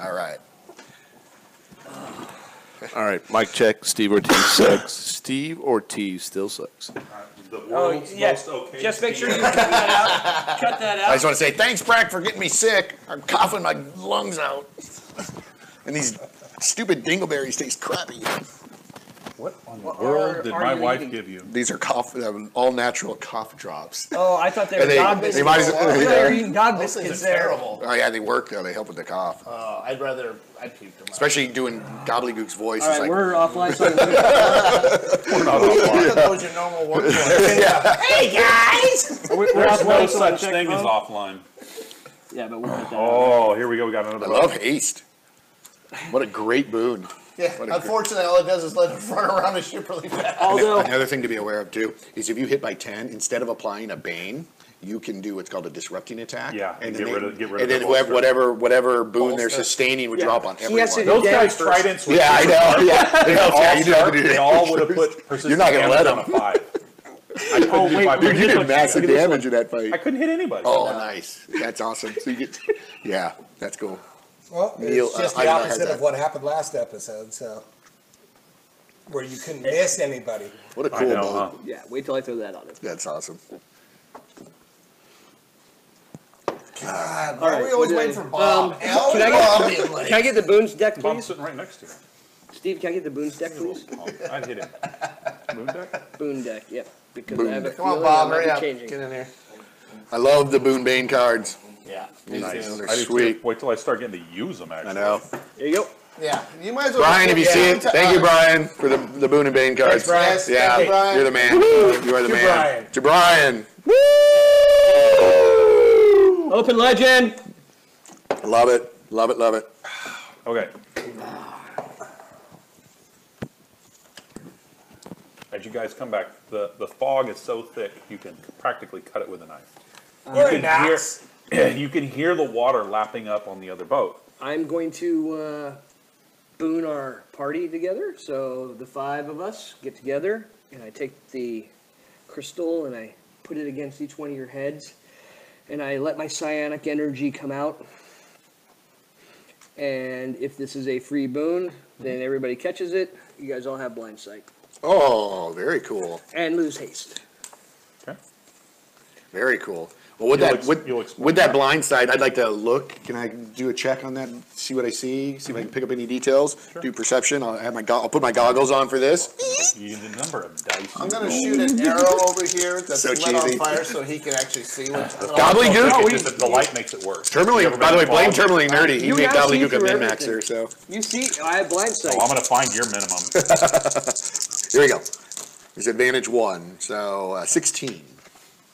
All right. All right, mic check. Steve Ortiz sucks. Steve Ortiz still sucks. The world's most okay. Just make sure you cut that out. Cut that out. I just want to say thanks, Brack, for getting me sick. I'm coughing my lungs out. And these stupid dingleberries taste crappy. What in the world did my wife give you? These are all natural cough drops. Oh, I thought they were dog biscuits. They were eating dog biscuits there. Terrible. Oh yeah, they work though. They help with the cough. I'd puke them out. Especially doing Gobbledygook's voice. All right, like, we're offline. So We're not offline. That was your normal work voice. Yeah. Hey guys! we're There's no offline, so such check thing as phone. offline. Yeah, but we'll cut that out. Oh, here we go. We got another I one. love haste. What a great boon. Yeah, unfortunately, all it does is let it run around the ship really fast. Although, Another thing to be aware of too is if you hit by 10, instead of applying a bane, you can do what's called a disrupting attack. Yeah, and get then rid of and then the bolster. whatever boon they're Bolster. sustaining would Yeah. drop on He everyone. has to do Those guys' damage first. tridents. Yeah, I know. Yeah, They all, yeah, you do have to do they that. all would have put persistent You're not gonna let damage on a 5. I couldn't do wait, 5. Dude, you did massive Look at this damage in that fight. I couldn't hit anybody. Oh, nice. That's awesome. So you get, yeah, that's cool. Well, Neil, it's just I the know I had opposite that. of what happened last episode, so. Where you couldn't miss anybody. What a I cool know, boat. huh? yeah, wait till I throw that on it. That's awesome. God, All why right, are we always what waiting did for I- Bob? can Always I Bob get- being late. Can I get the Boone's deck, Bob's please? sitting right next to you. Steve, can I get the Boone's deck, please? Oh, I'd hit him. Moon deck? Boone deck, yep. Because Boone I have a deck. Come on, feeling Bob, I might hurry be up. changing. Get in there. I love the Boon Bane cards. Yeah. Nice. I They're do sweet. too. Wait till I start getting to use them, actually. I know. There you go. Yeah. You might as well. Brian, if you just see give it, them to thank you, us. Brian, for the Boone and Bane cards. Brian. Yes, Yeah, thank you, Brian. you're the man. You are the To man. Brian. To Brian. Open legend. Love it. Love it. Love it. Okay. As you guys come back, the fog is so thick you can practically cut it with a knife. Very nice. You can hear the water lapping up on the other boat. I'm going to boon our party together. So the 5 of us get together, and I take the crystal and I put it against each one of your heads, and I let my psionic energy come out. And if this is a free boon, then everybody catches it. You guys all have blind sight Oh, very cool. and lose haste. Okay. Very cool. Well, with You'll explain with that that. blind side, I'd like to look. Can I do a check on that? See what I see. See if I can pick up any details. Do perception. I'll have I'll put my goggles on for this. You need a number of dice. I'm gonna shoot an arrow over here that's So lit on cheesy. fire so he can actually see what's Gobbledygook. It's just that the light makes it worse. Terminaling. By the way, blame Terminaling Nerdy. He You made guys see Gobbledygook a through min everything. maxer. So You see, I have blind sight. Oh, I'm going to find your minimum. here we go. There's advantage 1. So 16.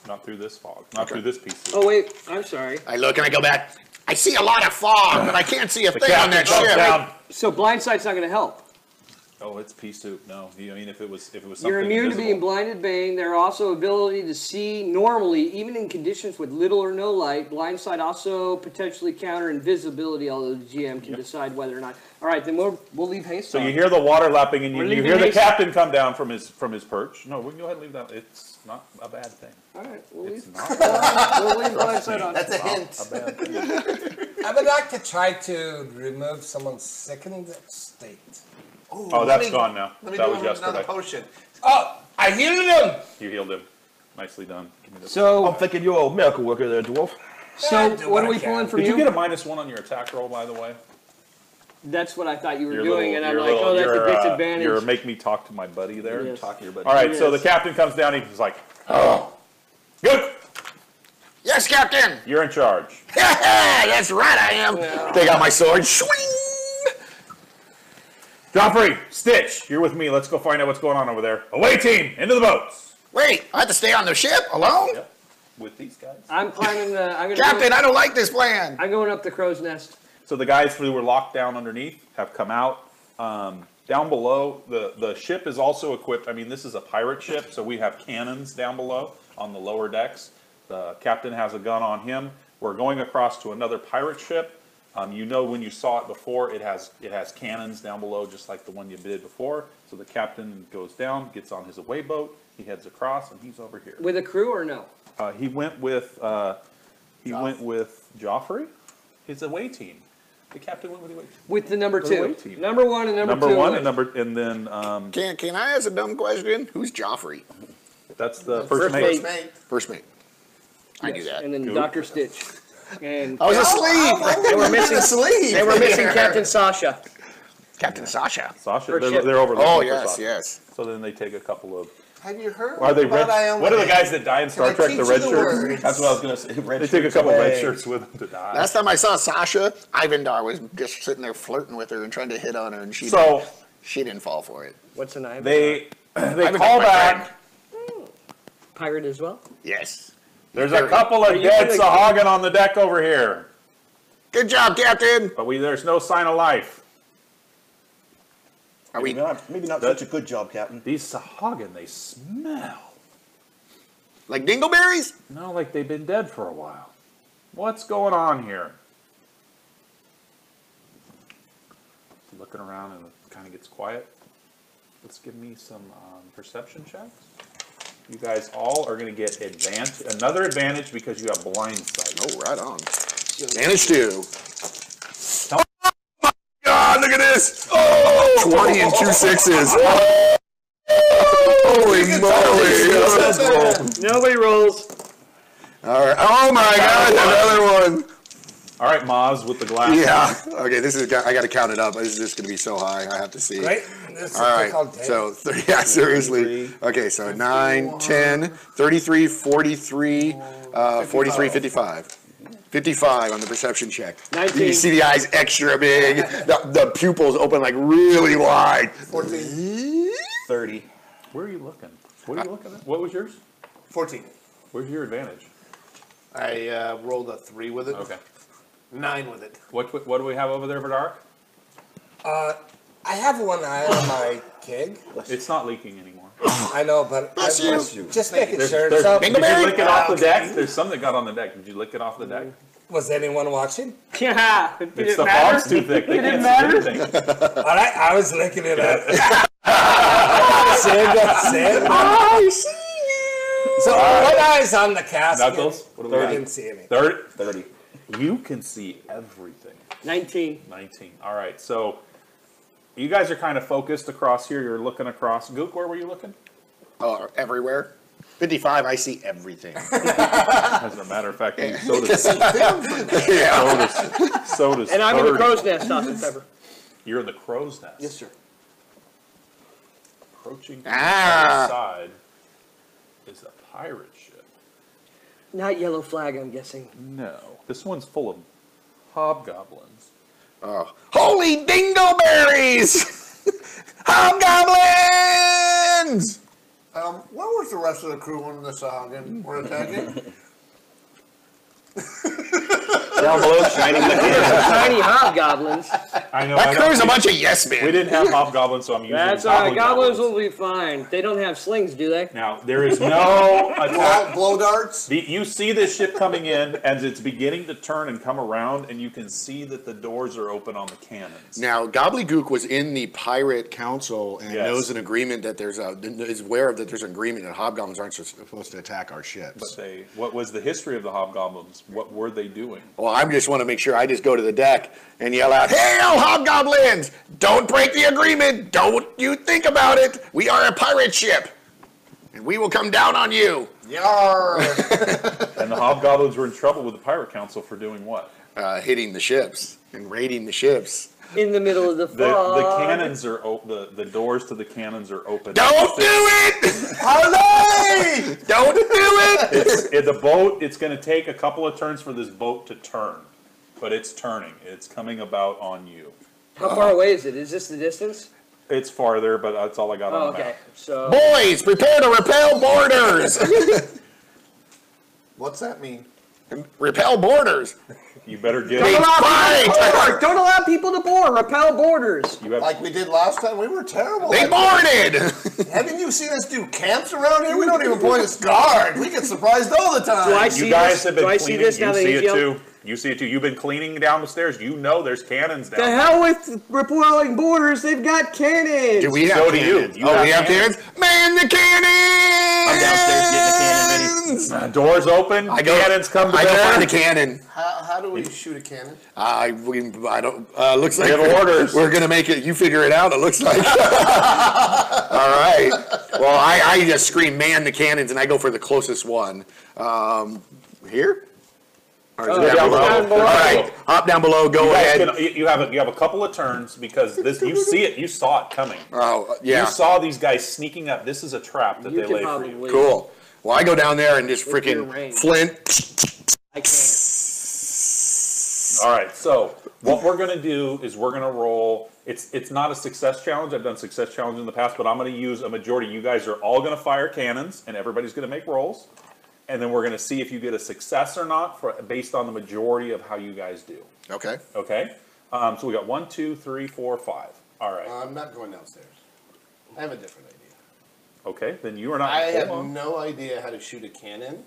Not through this fog. Not through this piece. Oh wait, I'm sorry. I look and I go back. I see a lot of fog, but I can't see a The thing on that captain ship. comes down. So blind sight's not going to help. Oh, it's pea soup. No, I mean if it was something You're immune to invisible. being blinded, Bane. There are also ability to see normally, even in conditions with little or no light. Blind sight also potentially counter invisibility, although the GM can decide whether or not. All right, then we'll leave haste So on. you hear the water lapping, and you We're hear leaving the haste. captain come down from his perch. No, we can go ahead and leave that. It's not a bad thing. All right, we'll It's leave. not We'll leave blind sight on. That's a hint. a bad thing. I would like to try to remove someone's second state. Ooh, Oh, let that's me- gone now. Let me That do was another yesterday. potion. Oh, I healed him! You healed him. Nicely done. Give me this. So, I'm thinking you're a miracle worker there, dwarf. so do what are what I we can. pulling from Did you you? get a -1 on your attack roll, by the way? That's what I thought you were Your doing, little- and I'm your like, little- oh, that's your, a disadvantage. You're make me talk to my buddy there. Yes. Talk to your buddy. All right, so Yes. the captain comes down. He's like, "Oh, good. Yes, Captain. You're in charge." That's right, I am. Take out my sword. Swing. Joffrey, Stitch, you're with me. Let's go find out what's going on over there. Away team, into the boats. Wait, I have to stay on the ship alone? Yep. With these guys. I'm climbing the. I'm gonna Captain, I don't like this plan. I'm going up the crow's nest. So the guys who were locked down underneath have come out. Down below, the ship is also equipped. I mean, this is a pirate ship, so we have cannons down below on the lower decks. The captain has a gun on him. We're going across to another pirate ship. You know, when you saw it before, it has cannons down below, just like the one you did before. So the captain goes down, gets on his away boat, he heads across, and he's over here. With a crew or no? He went with Joffrey, his away team. The captain went with the away team. With the number The two. away team. Number one and number two. Number one away. and then Can I ask a dumb question? Who's Joffrey? that's the first First mate. mate. First mate. I knew Yes, that. And then Cool. Dr. Stitch. And I was asleep. they were missing Asleep. They were missing Captain Sasha. Captain Sasha. Sasha, First they're, ship. they're over. Oh looking for yes, Sasha. yes. So then they take a couple of. Have you heard Are they about red? What are the guys that die in Star I Trek? teach The you red the shirts. words? That's what I was gonna say. Red They take a shirts couple red away. shirts with them to die. Last time I saw Sasha, Ivandar was just sitting there flirting with her and trying to hit on her, and she didn't fall for it. What's an Ivan? they Ivan call my back. Pirate as well? Yes. There's a couple of you dead gonna- Sahagin on the deck over here, Good job, Captain. but there's no sign of life. Are we? Maybe not such a good job, Captain. These Sahagin, they smell. Like dingleberries? No, like they've been dead for a while. What's going on here? Looking around and it kind of gets quiet. Let's give me some perception checks. You guys all are going to get another advantage because you have blind sight. Oh, right on. Managed to. Oh my God! Look at this. Oh, 20 and 2 sixes. Holy moly! Nobody rolls. All right. Oh my God! Another one. All right, Maz with the glass. Yeah. Okay. This is. I got to count it up. This is just going to be so high. I have to see. Right? This All right, called dead. so, yeah, seriously. Okay, so 9, 10, 33, 43, 43, 55. 55 on the perception check. 19. You see the eyes extra big, the pupils open like really wide. 14. 30. Where are you looking? What are you looking at? What was yours? 14. Where's your advantage? I rolled a 3 with it. Okay. 9 with it. What do we have over there for dark? I have one eye on my keg. It's not leaking anymore. I know, but I Bless you. was just making sure. Did So, you lick it off the deck? There's some that got on the deck. Did you lick it off the deck? was anyone watching? Yeah. Did It's it the matter? fog's too thick. They Did can't it see matter? anything. All right, I was licking it up. Sam. I see you. So one eye's on the casket. Knuckles, what do we I got? didn't see any. 30. You can see everything. 19. 19. All right, so you guys are kind of focused across here. You're looking across. Gook, where were you looking? Everywhere. 55, I see everything. As a matter of fact, so does Yeah. so does And I'm in the 30. crow's nest, Salt and Pepper. You're in the crow's nest. Yes, sir. Approaching from Ah. the other side is a pirate ship. Not yellow flag, I'm guessing. No, this one's full of hobgoblins. Holy dingleberries! Hobgoblins! What was the rest of the crew when the Sahagin were attacking? Down below, shining the candle. Tiny hobgoblins. I know. That crew's a bunch of yes We men. didn't have hobgoblins, so I'm using That's all right. goblin Goblins goblins. will be fine. They don't have slings, do they? Now there is no attack. Blow darts? You see this ship coming in as it's beginning to turn and come around, and you can see that the doors are open on the cannons. Now, Gobbledygook was in the pirate council and Yes. knows an agreement that is aware of that there's an agreement that hobgoblins aren't supposed to attack our ships. But what was the history of the hobgoblins? What were they doing? Well, I just want to make sure I just go to the deck and yell out, "Hail, hobgoblins! Don't break the agreement! Don't you think about it! We are a pirate ship, and we will come down on you!" Yarr! And the hobgoblins were in trouble with the pirate council for doing what? Hitting the ships and raiding the ships. In the middle of the The fog. cannons are the doors to the cannons are open. Don't do it! Harley! Don't do it! The boat, it's going to take a couple of turns for this boat to turn, but it's turning. It's coming about on you. How far away is it? Is this the distance? It's farther, but that's all I got Oh, on the okay. map. So Boys, prepare to repel borders! What's that mean? Repel borders! You better get don't it. allow Fight! people to board. Don't allow people to board. Repel borders. You have, Like we did last time? We were terrible. They at boarded! Haven't you seen us do camps around here? We don't even point us guard. We get surprised all the time. Do I see you guys this? have been Do I see cleaning. this now You that see he's it yelled? too. You see it too. You've been cleaning down the stairs. You know there's cannons down The there. hell with repelling borders. They've got cannons. Do we have So do you. cannons? You Oh, have we have cannons? cannons? Man the cannons! I'm downstairs getting the cannon ready. Doors open. I go, Cannons come to I go bear. find a cannon. How How do we shoot a cannon? I don't. Looks like have orders. We're gonna make it. You figure it out. It looks like. All right. Well, I just scream man the cannons, and I go for the closest one. Here. Or is it down below. All right. Hop down below. Go ahead. You have a couple of turns because this you see it. You saw it coming. Oh yeah. You saw these guys sneaking up. This is a trap that You they can lay for you. probably. Cool. Well, I go down there and just With your freaking range. flint. I can't. All right, so what we're gonna do is we're gonna roll. It's not a success challenge. I've done success challenges in the past, but I'm gonna use a majority. You guys are all gonna fire cannons, and everybody's gonna make rolls, and then we're gonna see if you get a success or not based on the majority of how you guys do. Okay. Okay. So we got 1, 2, 3, 4, 5. All right. I'm not going downstairs. I have a different idea. Okay, then you are not. I hold have on. no idea how to shoot a cannon,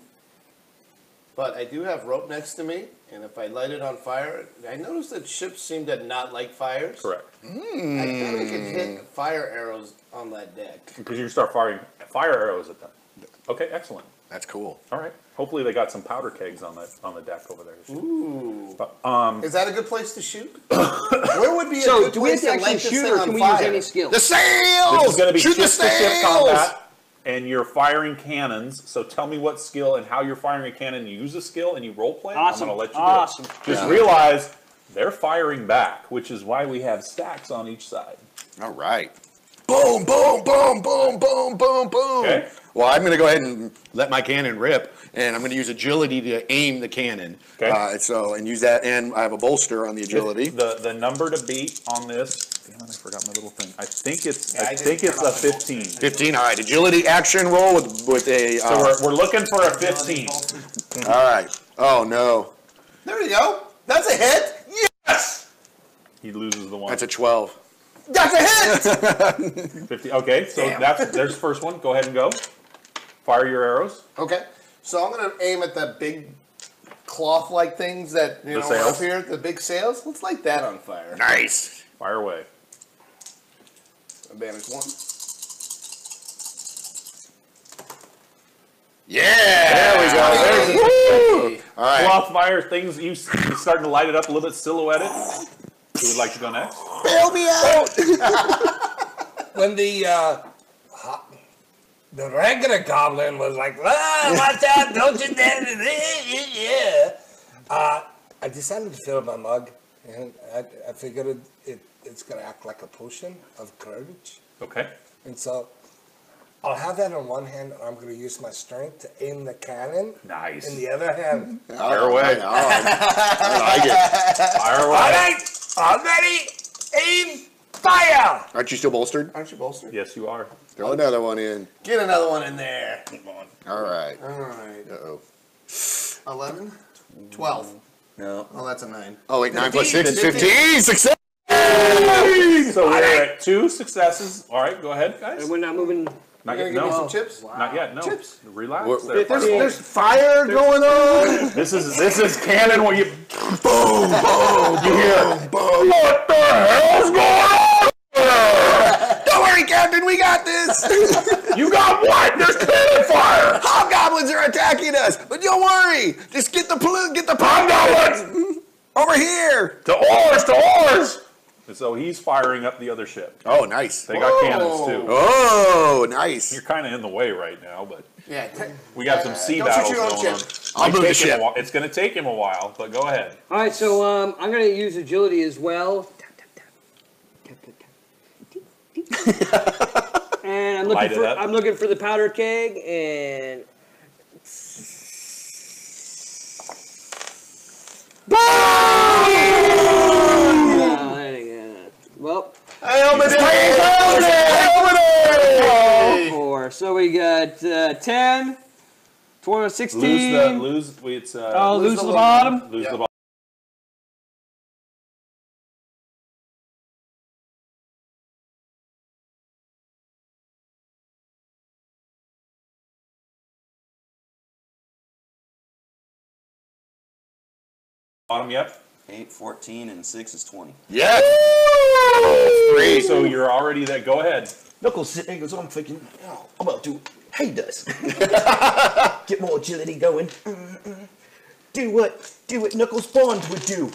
but I do have rope next to me, and if I light it on fire, I noticed that ships seem to not like fires. Correct. I thought I could hit fire arrows on that deck. Because you start firing fire arrows at them. Okay, excellent. That's cool. All right. Hopefully they got some powder kegs on the deck over there. Ooh. But, Is that a good place to shoot? Where would be a So, good do we have place to to light actually this shoot, thing or on can we fire? use any skill? The sails. This is going to be Shoot the ship-to-ship sails. combat, and you're firing cannons. So tell me what skill and how you're firing a cannon. You use a skill and you role play. Awesome. I'm going to let you Awesome. do it. Just realize they're firing back, which is why we have stacks on each side. All right. Boom, boom, boom, boom, boom, boom, boom. Okay. Well, I'm going to go ahead and let my cannon rip, and I'm going to use agility to aim the cannon. Okay. And use that, and I have a bolster on the agility. The number to beat on this. Damn it, I forgot my little thing. I think it's Yeah, I I think did it's a forgot my 15. 15. All right. Agility action roll with a. So we're looking for a 15. all right. Oh no, There you go. That's a hit. Yes. He loses the one. that's a 12. That's a hit. 50. Okay, so there's the first one. Go ahead and go. Fire your arrows. Okay. So I'm going to aim at the big cloth-like things that The are sails? up here. The big sails. Let's light that on fire. Nice. Fire away. Advantage 1. Yeah. There we go. There's it. Woo! All right. Cloth fire things. You starting to light it up a little bit silhouetted. Who would like to go next? Bail me out. When the regular goblin was like, watch out, don't you dare, yeah. I decided to fill my mug, and I figured it's going to act like a potion of courage. Okay. And so I'll have that in one hand, and I'm going to use my strength to aim the cannon. Nice. In the other hand. Fire away. I like it. Fire away. All right, all ready, aim, fire! Aren't you still bolstered? Aren't you bolstered? Yes, you are. Throw another one in. Get another one in there. Come on. All right. All right. Uh-oh. 11? 12. No. Oh, that's a 9. Oh, wait, 9 plus 6 is 15. 15. Success. So we're at 2 successes. All right, go ahead, guys. And we're not moving. Not You're yet. going to give me No. some chips? Not yet. No. Chips. Relax. We're- there. There's fire going on. This is canon where you Boom, boom, you hear, boom. What the hell's going on here? Don't worry, Captain, we got this. you got what? There's cannon fire. Hobgoblins are attacking us, but don't worry. Just get the hobgoblins over here. To oars. And so he's firing up the other ship. Oh, nice. They got cannons too. Oh, nice. You're kind of in the way right now, but Yeah. we got some sea don't battles shoot your own going on. ship. I'll Might move the take him a ship. while. It's going to take him a while, but go ahead. All right, so I'm going to use agility as well. And Light it up. I'm looking for the powder keg, and well, four. So we got 10, 12, 16. Lose the bottom. Lose Yeah. the bottom. Bottom, yep. 8, 14, and 6 is 20. Yes. Three. So you're already there. Go ahead. Knuckles sitting there, so I'm thinking, oh, I'm about to, hey, does. Get more agility going. Do what Knuckles Bond would do.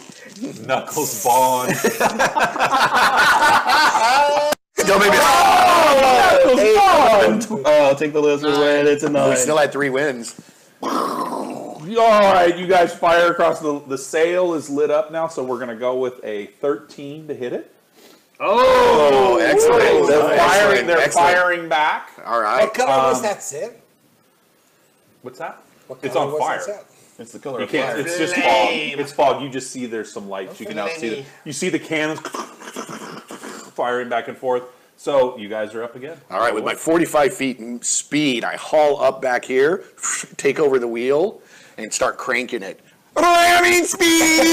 Knuckles Bond. Don't make me. I'll take the lizard win. It's a 9. We still had 3 wins. All right, you guys fire across the sail is lit up now, so we're gonna go with a 13 to hit it. Oh, excellent. They're firing back. All right. What color was that sail? What's that? What It's color on was fire. that sail? It's the color You of can't. fire. It's just fog. It's fog. You just see there's some lights. You can now see you see the cannons firing back and forth. So you guys are up again. All right, with my 45 feet speed, I haul up back here, take over the wheel, and start cranking it. Ramming speed!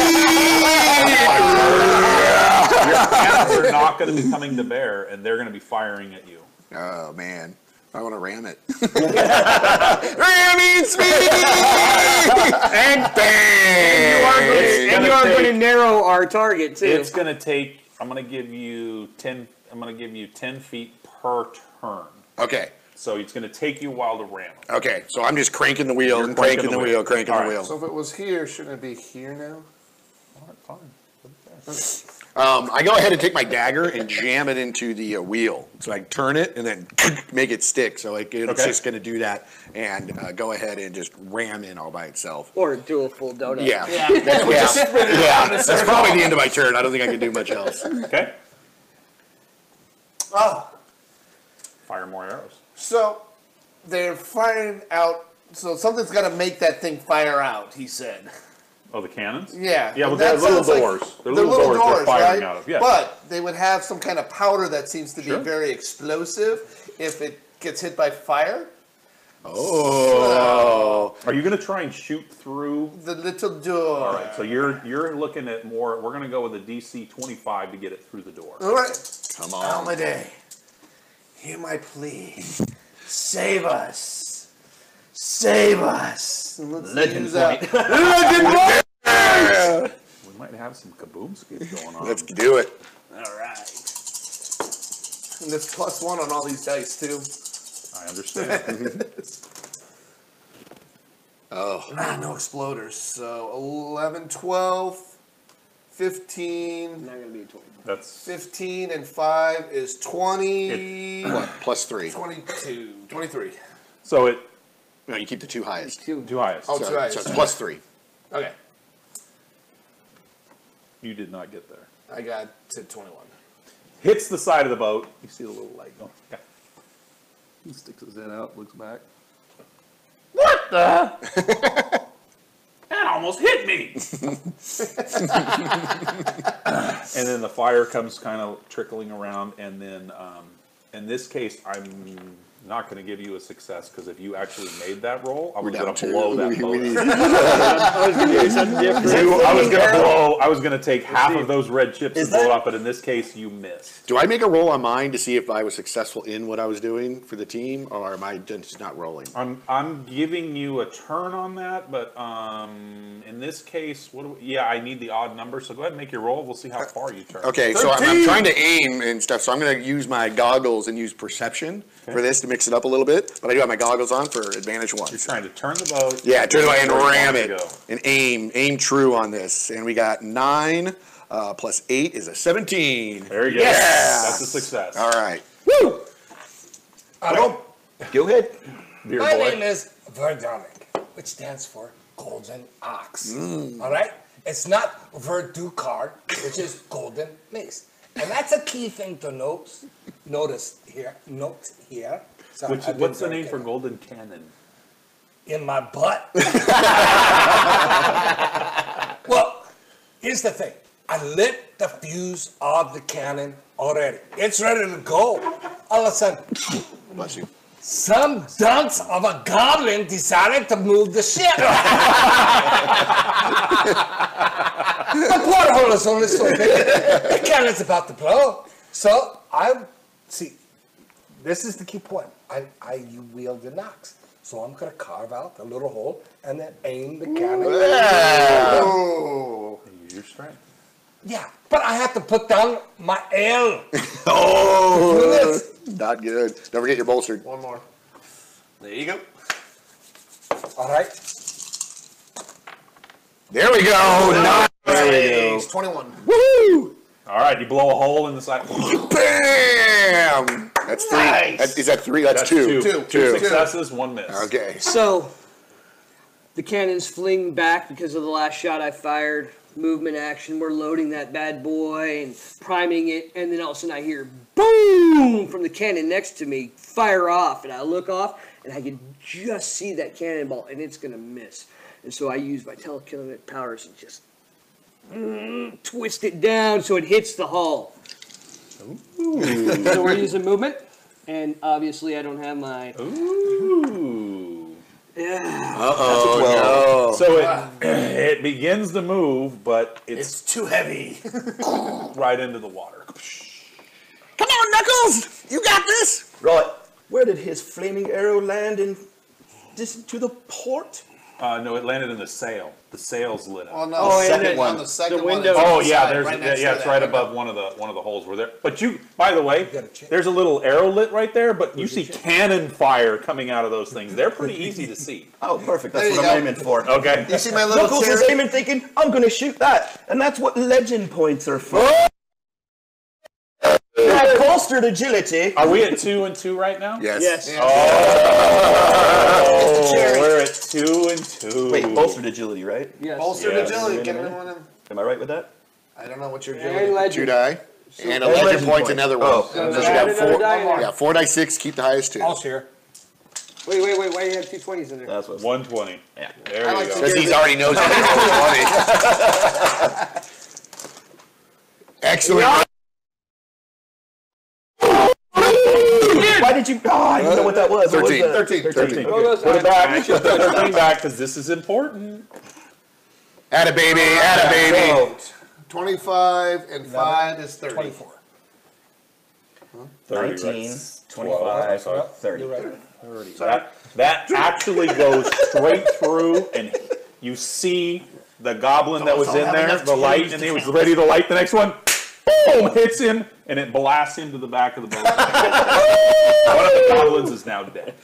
Your cannons are not going to be coming to bear, and they're going to be firing at you. Oh, man. I want to ram it. Ramming speed! And bang! And you are going to narrow our target, too. It's going to take. I'm going to give you 10. I'm going to give you 10 feet per turn. Okay. So it's going to take you a while to ram it. Okay, so I'm just cranking the wheel, You're and cranking the wheel, cranking All the right, wheel. So if it was here, shouldn't it be here now? All right, fine. I go ahead and take my dagger and jam it into the wheel. So I turn it and then make it stick. So like it's Okay. just going to do that and go ahead and just ram in all by itself. Or do a full donut. Yeah. That's probably the end of my turn. I don't think I can do much else. Okay. Oh, Fire more arrows. so they're firing out. So something's got to make that thing fire out, he said. Oh, the cannons? Yeah. Yeah, well, that they're little sounds like- doors. They're little doors they're firing right? out of. Yeah. But they would have some kind of powder that seems to be Sure. very explosive if it gets hit by fire. Oh. Are you going to try and shoot through? The little door. All right. So you're looking at more. We're going to go with a DC 25 to get it through the door. All right. Come on. Almaday, hear my plea. Save us. Save us. And let's Legend use that. point. Legend point. We might have some kaboomskis going on. Let's do it. All right. And there's +1 on all these dice, too. I understand. Oh. No exploders. So 11, 12, 15. Not going to be a 20. That's 15 and 5 is 20. What? +3. 22. 23. so it No, you keep the 2 highest. too highest. Oh, So, two highest. so it's +3. Okay. You did not get there. I got to 21. Hits the side of the boat. You see the little light going. Yeah. He sticks his head out, looks back. What the? That almost hit me. And then the fire comes kind of trickling around, and then in this case, I'm not going to give you a success because if you actually made that roll, I was going to blow that boat up. I was going to do something different. I was going to take half of those red chips and blow it up, but in this case, you missed. Do I make a roll on mine to see if I was successful in what I was doing for the team, or am I just not rolling? I'm giving you a turn on that, but in this case, I need the odd number. So go ahead and make your roll. We'll see how far you turn. Okay, so I'm trying to aim and stuff, so I'm going to use my goggles and use perception for this to mix it up a little bit. But I do have my goggles on for advantage one. You're trying to turn the boat. Yeah, turn it away and Where you ram want it to go. and aim true on this. And we got 9 plus 8 is a 17. There you go. Yeah. That's a success. All right. Woo! Go ahead. Beer My boy. name is Verdonic, which stands for Golden Ox. All right? It's not Verdukar, which is Golden Mace. And that's a key thing to notice here. Note here. So I've been What's the very name for careful. Golden Cannon? In my butt. Well, here's the thing. I lit the fuse of the cannon already. It's ready to go. All of a sudden, Bless you. some dunce of a goblin decided to move the ship. The porthole is only so big. The cannon's about to blow. So this is the key point. You wield the knocks. So I'm going to carve out a little hole and then aim the cannon. Oh. Use your strength. Yeah, but I have to put down my L. Oh, Do this. not good. Don't forget your bolster. One more. There you go. All right. There we go. Nice. 21. Woo! All right, you blow a hole in the side. Bam! That's 3. Nice. Is that 3? That's 2. Two successes, 1 miss. Okay. So, the cannons fling back because of the last shot I fired. Movement action. We're loading that bad boy and priming it, and then all of a sudden I hear boom from the cannon next to me, fire off, and I look off, and I can just see that cannonball, and it's gonna miss. And so I use my telekinetic powers and just twist it down so it hits the hull. So we're using movement, and obviously I don't have my. Ooh. Yeah. Uh-oh, no. So it begins to move, but It's too heavy. right into the water. Come on, Knuckles! You got this! Right. Where did his flaming arrow land in? Just to the port? No, it landed in the sail. The sail's lit up. Oh no! Oh, and second then one. The second the one. window- is on Oh the yeah, side, there's next to it's that right window. above one of the holes where there. But you, by the way, there's a little arrow lit right there. But you see cannon fire coming out of those things. They're pretty easy to see. Oh, perfect. There That's you what I'm go. aiming for. Okay. You see my little Knuckles is tear? aiming, thinking, I'm going to shoot that. And that's what legend points are for. That bolstered agility. Are we at 2 and 2 right now? Yes. Yes. Oh, we're at 2 and 2. Wait, bolstered agility, right? Yes. Bolstered Yes. agility. Get everyone in. Am I right with that? I don't know what your And agility. 2 legend. die. And a And legend legend point's point. another one. Oh. So you add got another die in there. 4 die 6, keep the highest 2. I'll share. Wait. Why do you have 2 20s in there? That's what 120. Yeah. There I you like go. to Because he already knows how to roll 20. Excellent. Why did you? Oh, I didn't know what that was. What was 13. that? 13. Go, go, Put it back. Put the 13 back because this is important. Atta baby, atta baby. Oh, 25 and 5 is 30. 24. 30, 19, right? 25, Sorry. 30. You're right. 30. That actually goes straight through, and you see the goblin that was Don't in have there, enough the light, teams and to he was count. ready to light the next one. Boom! Hits him, and it blasts him to the back of the boat. One of the goblins is now dead.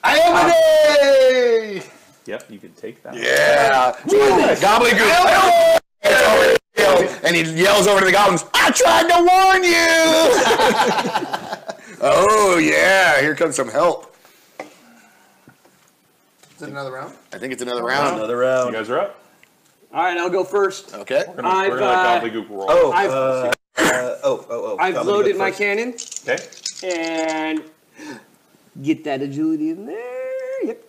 I am a day! Yep, you can take that. Yeah. Gobbledygook. And he yells over to the goblins, I tried to warn you! Oh, yeah. Here comes some help. Is it another round? I think it's another round. Another You round. guys are up. All right, I'll go first. Okay. We're gonna let Gobbledygook roll. Oh, I've Gobbledygook loaded my first. cannon Okay. and get that agility in there. Yep.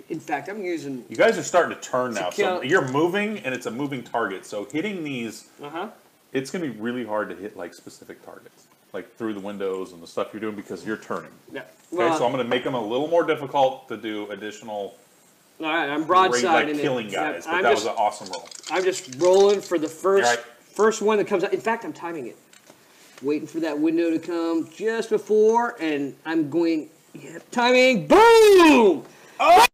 In fact, I'm using. You guys are starting to turn now. So count. you're moving, and it's a moving target. So hitting these, Uh-huh. it's going to be really hard to hit like specific targets, like through the windows and the stuff you're doing because you're turning. Yeah. Okay, so I'm going to make them a little more difficult to do additional all right, I'm great, broadsiding like killing it. guys. Yeah, But that was an awesome roll. I'm just rolling for the first All right. first one that comes out. In fact, I'm timing it. Waiting for that window to come just before, and I'm going. Yep, timing. Boom! Oh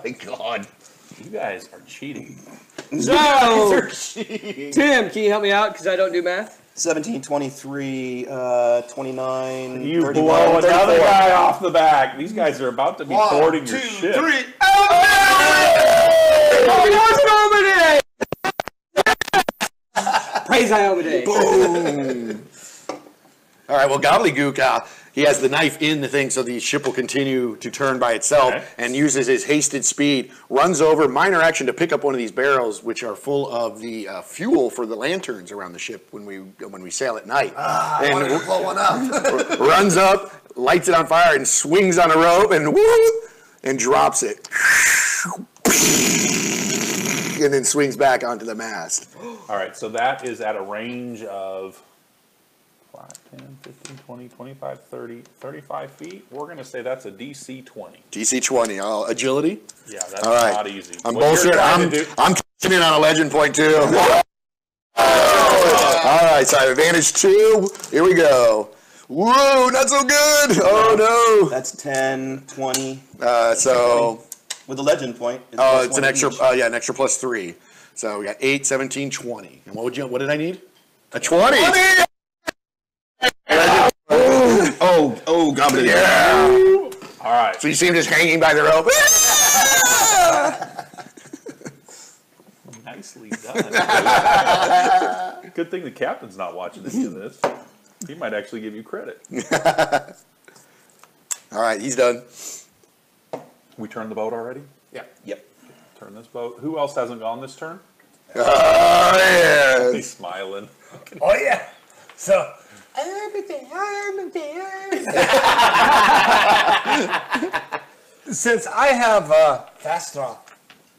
my god. You guys are cheating. So, Tim, can you help me out? Because I don't do math. 17, 23, 29, You 31, blow another 34. guy off the back. These guys are about to be boarding your ship. 3. Praise Iomade. Boom. All right, well, Gobbledygook, he has the knife in the thing so the ship will continue to turn by itself Okay. and uses his hasted speed, runs over, minor action to pick up one of these barrels, which are full of the fuel for the lanterns around the ship when we sail at night. I wanted to blow one up. Runs up, lights it on fire, and swings on a rope and whoop, and drops it. And then swings back onto the mast. All right, so that is at a range of 5, 10, 15, 20, 25, 30, 35 feet. We're going to say that's a DC 20. DC 20. Agility? Yeah, that's All right. not easy. I'm What you're bullshit. trying to do- I'm catching in on a legend point too. All right, so I have advantage 2. Here we go. Whoa, not so good. Oh That's 10, 20. no. So, With the legend point. oh, plus it's an one extra. each. Yeah, an extra plus 3. So we got 8, 17, 20. And what did I need? A 20. Oh, gobbledygook. Yeah. All right. So you see him just hanging by the rope. Nicely done. Good thing the captain's not watching any of this. He might actually give you credit. All right, he's done. We turned the boat already? Yeah. Yep. Turn this boat. Who else hasn't gone this turn? Oh, yeah. He's smiling. Oh yeah. So since I have fast draw,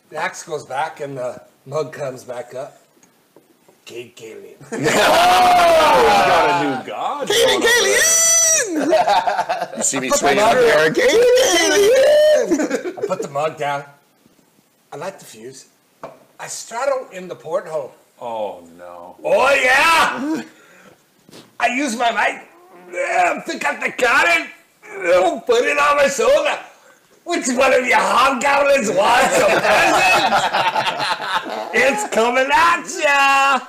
the axe goes back and the mug comes back up. Cade Kalian. Got a new god. going over there. You see me swinging up there. I put the mug down. I light the fuse. I straddle in the porthole. Oh no. Oh yeah! I use my mic. Pick up the cannon. Put it on my shoulder. Which one of you hobgoblins wants a present? It's coming at ya!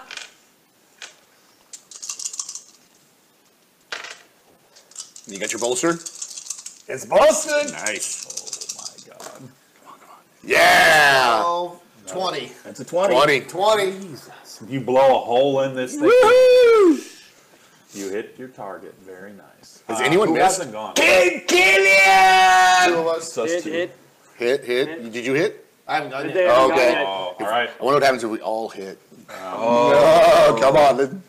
You got your bolster? It's Boston. Nice. Oh my god. Yeah. 12, 20. That's a 20. 20. 20. You blow a hole in this thing. Woohoo! You hit your target. Very nice. Has anyone who missed? hasn't gone? Cade Kalian! 2 of us. Sus Hit, two. hit. Hit. Did you hit? I haven't done There, yet. Oh, got okay. it. Oh, all right. I wonder what happens if we all hit. Oh, Oh, come on.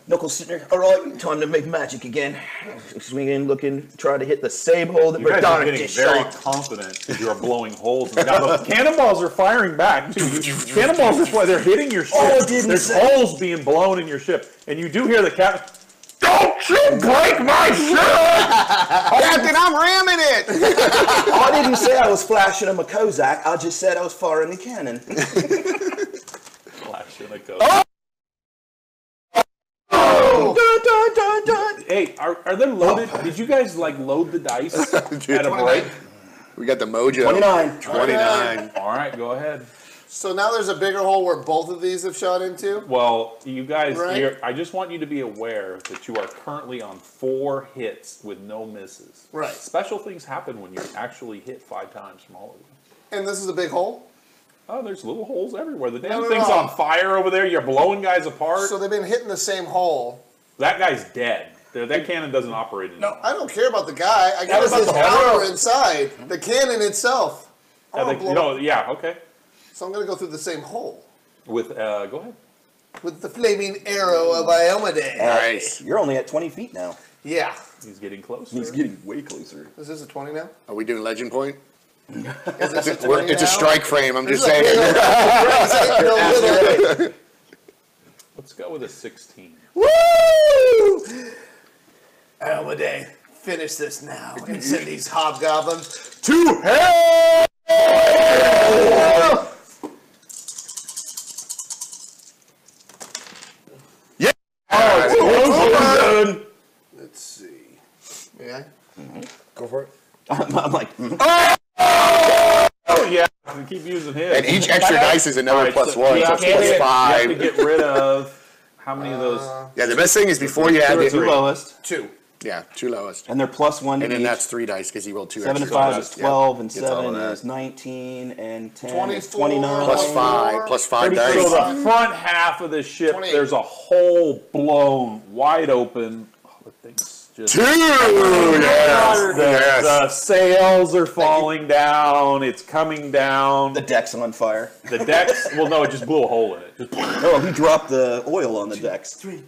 Knuckles sitting there. All right, time to make magic again. Swinging, looking, try to hit the same hole that you guys are Berdonic getting just very shot. confident because you are blowing holes. Now the cannonballs are firing back too. Cannonballs are they're hitting your ship. Oh, I didn't There's say- holes being blown in your ship, and you do hear the captain. Don't you break my ship! Captain, I'm ramming it! I didn't say I was flashing him a Kozak. I just said I was firing the cannon. Flash in a coat. Oh! Dun, dun, dun, dun. Hey, are they loaded? Did you guys like load the dice at a break? We got the mojo. 29. 29. All right, go ahead. So now there's a bigger hole where both of these have shot into. Well, you guys, Right. I just want you to be aware that you are currently on 4 hits with no misses. Right. Special things happen when you actually hit 5 times from all of them. And this is a big hole. Oh, there's little holes everywhere. The damn No, no, thing's no. on fire over there. You're blowing guys apart. So they've been hitting the same hole. That guy's dead. That cannon doesn't operate anymore. I don't care about the guy. I care was about the his power arrow. inside. The cannon itself. I Yeah, wanna blow up. yeah, okay. So I'm going to go through the same hole. Go ahead. With the flaming arrow of Iomade. Nice. You're only at 20 feet now. Yeah. He's getting closer. He's getting way closer. Is this a 20 now? Are we doing legend point? Is this a 20 It's a now? strike frame, I'm This just is a saying. big- Let's go with a 16. Woo! Iomade, finish this now and send these hobgoblins to hell! Yeah. Let's see. Yeah. Go for it. I'm like, Oh, yeah. We keep using his. And each extra dice is another All right, plus so 1, you so have it's to plus get- You have to 5. get rid of how many of those? Yeah, the best thing is before you add the two the... lowest. 2. Yeah, 2 lowest. And they're plus 1 to And then each. that's 3 dice because he rolled 2 7 and extra 5 dice. is 12, and Gets all of 7 that. is 19, and 10 is 24, 29. Plus 5. Plus 5 dice. So the front half of the ship, 28. there's a hole blown wide open. Oh, the thing's just... 2! Yes! The Yes! sails are falling down. It's coming down. The deck's on fire. The decks, well, no, it just blew a hole in it. Just- Oh, he dropped the oil on the decks. that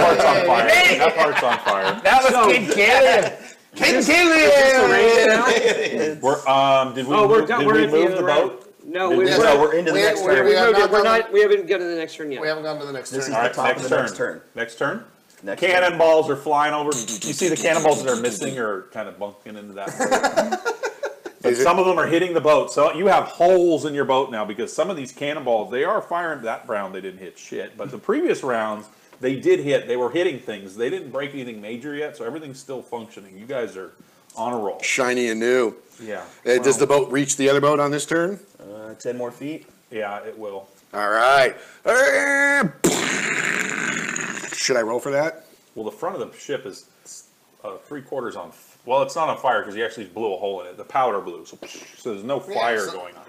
part's on fire. That part's on fire. That was Cade Kalian. King We're, did we Oh, we're move, done. did We're we at the move end of the the round. boat? No, Did we're, we- No, we're, we're into the we- next we- turn. we have not we're gone- not. We haven't gotten to the next turn yet. We haven't gone to the next This turn. is All the right, top next of the turn. next turn. Next turn. Next turn. Cannonballs are flying over. You see the cannonballs that are missing are kind of bunking into that boat. But some of them are hitting the boat. So you have holes in your boat now because some of these cannonballs, they are firing. That round they didn't hit shit. But the previous rounds, they did hit. They were hitting things. They didn't break anything major yet, so everything's still functioning. You guys are on a roll. Shiny and new. Yeah. Does the boat reach the other boat on this turn? 10 more feet. Yeah, it will. All right. Should I roll for that? Well, the front of the ship is 3/4 on. Well, it's not on fire because he actually blew a hole in it. The powder blew, so there's no fire going on.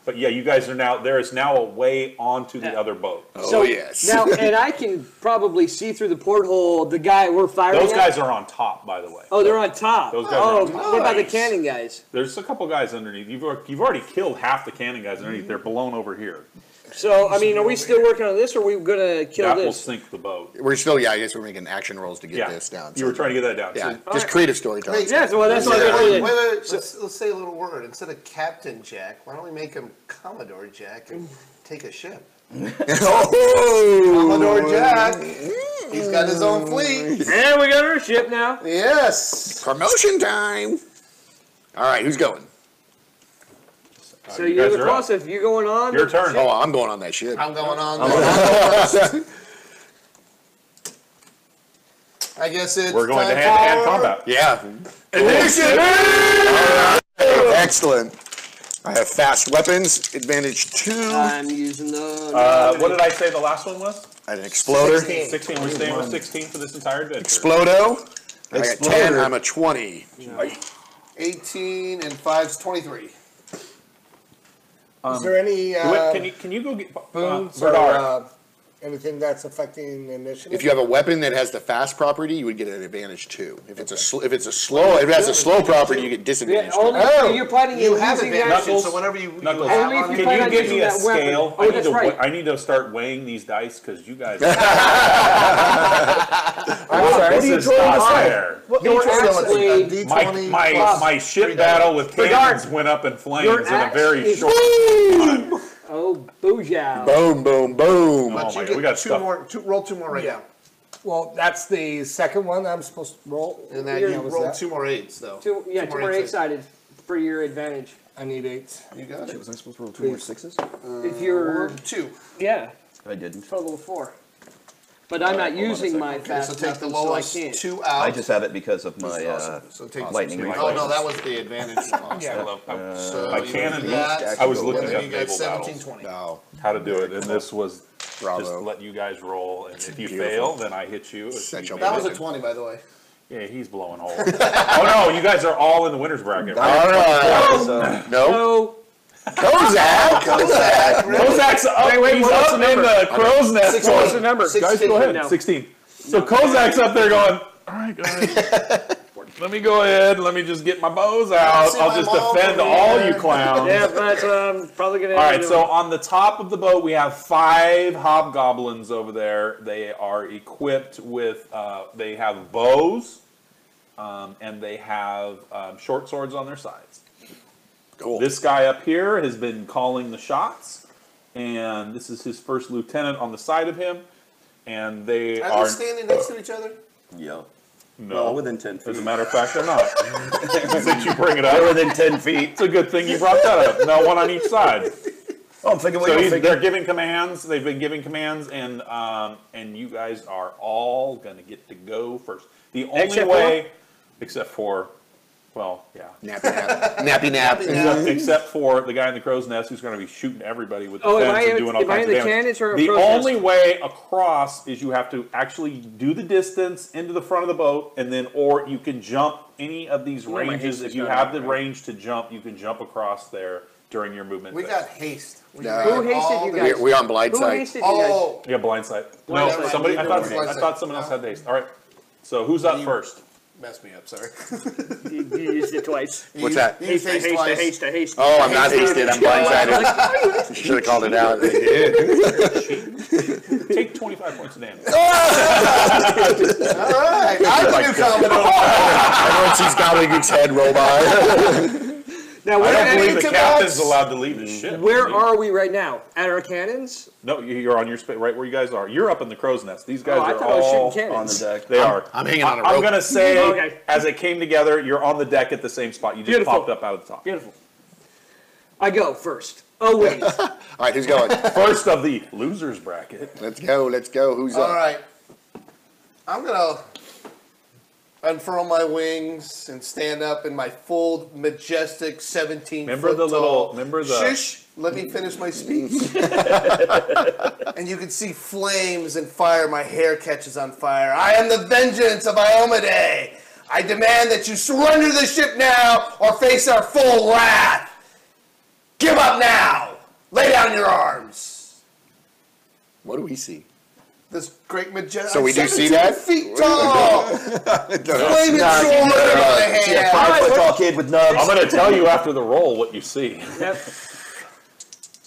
But yeah, you guys are now. There is now a way onto the other boat. Oh, yes. Now, and I can probably see through the porthole the guy we're firing Those at. guys are on top, by the way. Oh, they're on top. Those guys are on what about the Nice. cannon guys? There's a couple guys underneath. You've already killed half the cannon guys underneath. They're blown over here. So, I mean, are we still working on this, or are we going to kill That will this? sink the boat. We're still, I guess we're making action rolls to get Yeah, this down. you were trying to get that down. Yeah, So, just creative storytelling. Wait, Yeah, so well, that's what Wait, I'm wait, going wait, to let's say a little word. Instead of Captain Jack, why don't we make him Commodore Jack and take a ship? Oh! Commodore Jack. He's got his own fleet. And we got our ship now. Yes. Promotion time! All right, who's going? So you you're guys the are up. closest. You going on? Your turn. Oh, I'm going on that ship. I'm going on. I guess it's We're going to time hand-to-hand for- combat. Yeah. Excellent. I have fast weapons, advantage 2, I'm using the. What did I say the last one was? an exploder. 16. We're staying with 16 for this entire adventure. Explodo. I got 10, I'm a 20. 18 and 5's 23. Is there any Can you go get boons or Bernard? anything that's affecting initiative? If you have a weapon that has the fast property, you would get an advantage 2. If it has a slow property, you get Yeah, disadvantage 2. only Oh, you're planning You on have using advantage, that. so whenever you Knuckles. have Only if on you you- plan Can on you give using me a that weapon. scale? Oh, that's right. I need to start weighing these dice because you guys. I'm sorry, what are you This is trying to not say? fair. You're actually. a D20 plus My ship 3 battle dice. with cannons went up in flames Your in a axe very is- short time. Oh, booyah. Boom, boom, boom. But Oh you my God, get we got two stuff. more. Roll 2 more right now, Well, that's the second one I'm supposed to roll. and then You're- you was roll that? 2 more 8s though. Two more eights. eight-sided for your advantage. I need 8. You got it. Was I supposed to roll 2 more 6s? If you're, 2. yeah, I didn't. total of 4. But I'm not hold on a using second. my Okay, fast so take the weapon, so I lowest can't. 2 out. I just have it because of my So take lightning Oh, Oh reflex. no, that was the advantage one. Yeah. So My you cannon do that, I was looking and then up you got naval 17, battles. 20. Oh, How to do it, and this was bravo. just let you guys roll, and if you beautiful. fail, then I hit you. If Such you a made That was it, a 20, by the way. Yeah, he's blowing holes. Oh no, you guys are all in the winners bracket. Right? All right. So, No. No. Kozak. Kozak's up. Wait, he's what's up the in number? the crow's nest. What's the number? Guys, go ahead. No. 16. So Kozak's up there going, all right, guys. Let me go ahead. Let me just get my bows out. see I'll my just mom defend over all here." you clowns. Yeah, that's what I'm probably going to All right, so on the top of the boat, we have 5 hobgoblins over there. They are equipped with, they have bows, and they have short swords on their sides. Cool. This guy up here has been calling the shots, and this is his first lieutenant on the side of him. And they Are are they standing next to each other? yeah. no, Well, within 10 feet. as a matter of fact, they're not. Since you bring it up, They're within 10 feet. it's a good thing you brought that up. No, one on each side. Oh, I'm thinking what So you're thinking. they're giving commands. They've been giving commands, and you guys are all gonna get to go first. The only Except way, except for, well, yeah, Nappy nap. Nappy nap. except for the guy in the crow's nest who's gonna be shooting everybody with the Oh, am fence I and in- doing all am I kinds in of the damage. cannons or a The crow's nest? only way across is you have to actually do the distance into the front of the boat, and then or you can jump any of these Where my ranges. haste If is you not have up, the right? range to jump, you can jump across there during your movement. We phase. got haste. We No. ran Who hasted all you the- guys? We on blind Who side. hasted you guys? Oh, Yeah, blindside. No, Blindside. somebody. I thought Blindside. someone else had haste. All right. So who's up first? messed me up. Sorry. You used it twice. What's that? You used haste twice. Haste. Oh, I'm not hasted. I'm blindsided. Should have called it out. I did. Take 25 points of damage. All right, I'm the new Commodore. Everyone sees Gobbledygook's head roll by. Now, I don't where, believe the to captain's us. allowed to leave his ship. where are we right now? At our cannons? No, you're on your right where you guys are. You're up in the crow's nest. These guys Oh, I are thought I was all shooting on the cannons. deck. They are. I'm hanging on a I'm rope. gonna say, Okay. as it came together, you're on the deck at the same spot. You just Beautiful. popped up out of the top. Beautiful. I go first. Oh, wait. All right, who's going? First of the losers bracket. Let's go. Let's go. Who's All up? right, I'm gonna unfurl my wings and stand up in my full, majestic 17 Remember foot the little- tall. remember the- Shush! Let me finish my speech. And you can see flames and fire. My hair catches on fire. I am the vengeance of Iomade. I demand that you surrender the ship now or face our full wrath. Give up now. Lay down your arms. What do we see? This great magician. So we do see that? 17 feet tall. Flaming Nah, sword in my See a hand. 5 foot tall kid with nubs. I'm going to tell you after the roll what you see. Yep.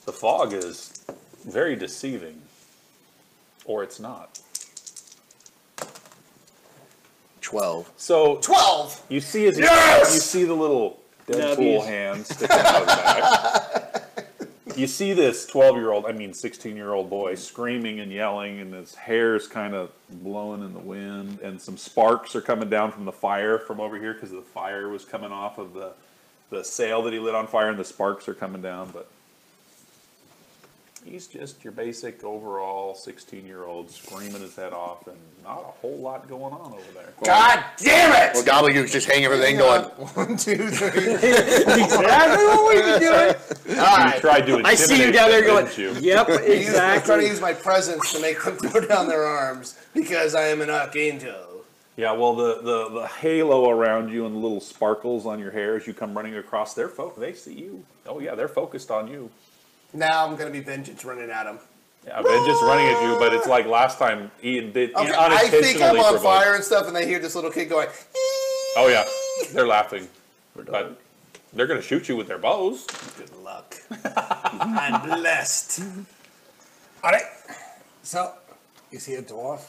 The fog is very deceiving. Or it's not. 12. So 12. you see as Yes! you see the little Deadpool Nubbies. hand sticking out of the back. You see this 16-year-old boy screaming and yelling, and his hair's kind of blowing in the wind, and some sparks are coming down from the fire from over here because the fire was coming off of the sail that he lit on fire, and the sparks are coming down. But he's just your basic overall 16-year-old screaming his head off, and not a whole lot going on over there. God damn it! Well, Gobbledygook's just hanging everything going. 1, 2, 3. Exactly what we were doing. You tried to I see you down there going, intimidate them, didn't you? yep, I'm trying to exactly. use my presence to make them throw down their arms because I am an archangel. Yeah, well, the halo around you and the little sparkles on your hair as you come running across, they see you. Oh, yeah, they're focused on you. Now I'm going to be vengeance running at him. Yeah, Vengeance running at you, but it's like last time Ian did Okay, I unintentionally think I'm on provoke. fire and stuff, and they hear this little kid going, Oh, yeah, they're laughing. But they're going to shoot you with their bows. good luck. I'm blessed. All right. So, you see a dwarf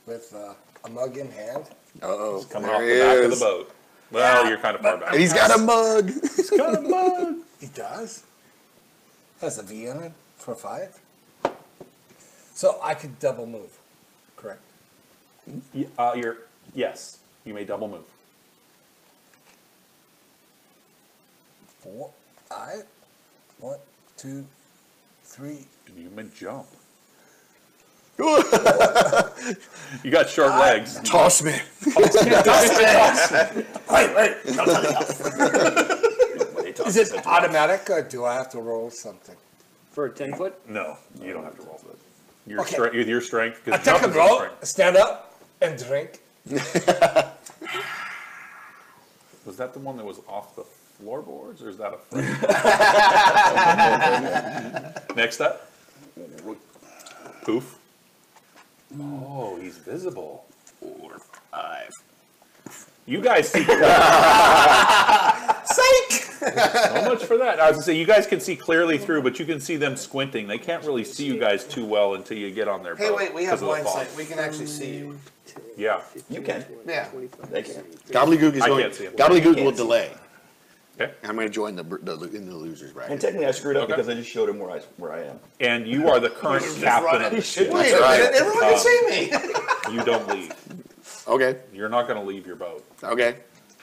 with a mug in hand. Uh-oh. Coming There off he the back of is. the boat. Well, you're kind of far back. And he's got a mug. He's got a mug. He does. Has a V on it for 5. So I could double move, correct? Yes, you may double move. 4, 5. 1, 2, 3. You may jump. You got short legs. Toss me. Wait, don't tell me. Is it automatic or do I have to roll something? For a 10-foot? No, you don't have to roll for it. Your Okay. with your strength. I 'cause take a jumping's roll, strength. stand up, and drink. Was that the one that was off the floorboards, or is that a Next up. Poof. Oh, he's visible. 4, 5. You guys see. Psych! So much for that. I was gonna say you guys can see clearly through, but you can see them squinting. They can't really see you guys too well until you get on their boat. Hey, wait, we have 'cause of the blind fog. sight. We can actually see you. Yeah. You can. Yeah. They can. Gobbledygook is I going. can't see him. Gobbledygook Can't will see. delay. Okay. I'm going to join in the losers And bracket. technically, I screwed up Okay. because I just showed him where I am. And you are the current captain of the ship. Wait a minute, everyone can see me. You don't leave. Okay. You're not going to leave your boat. Okay.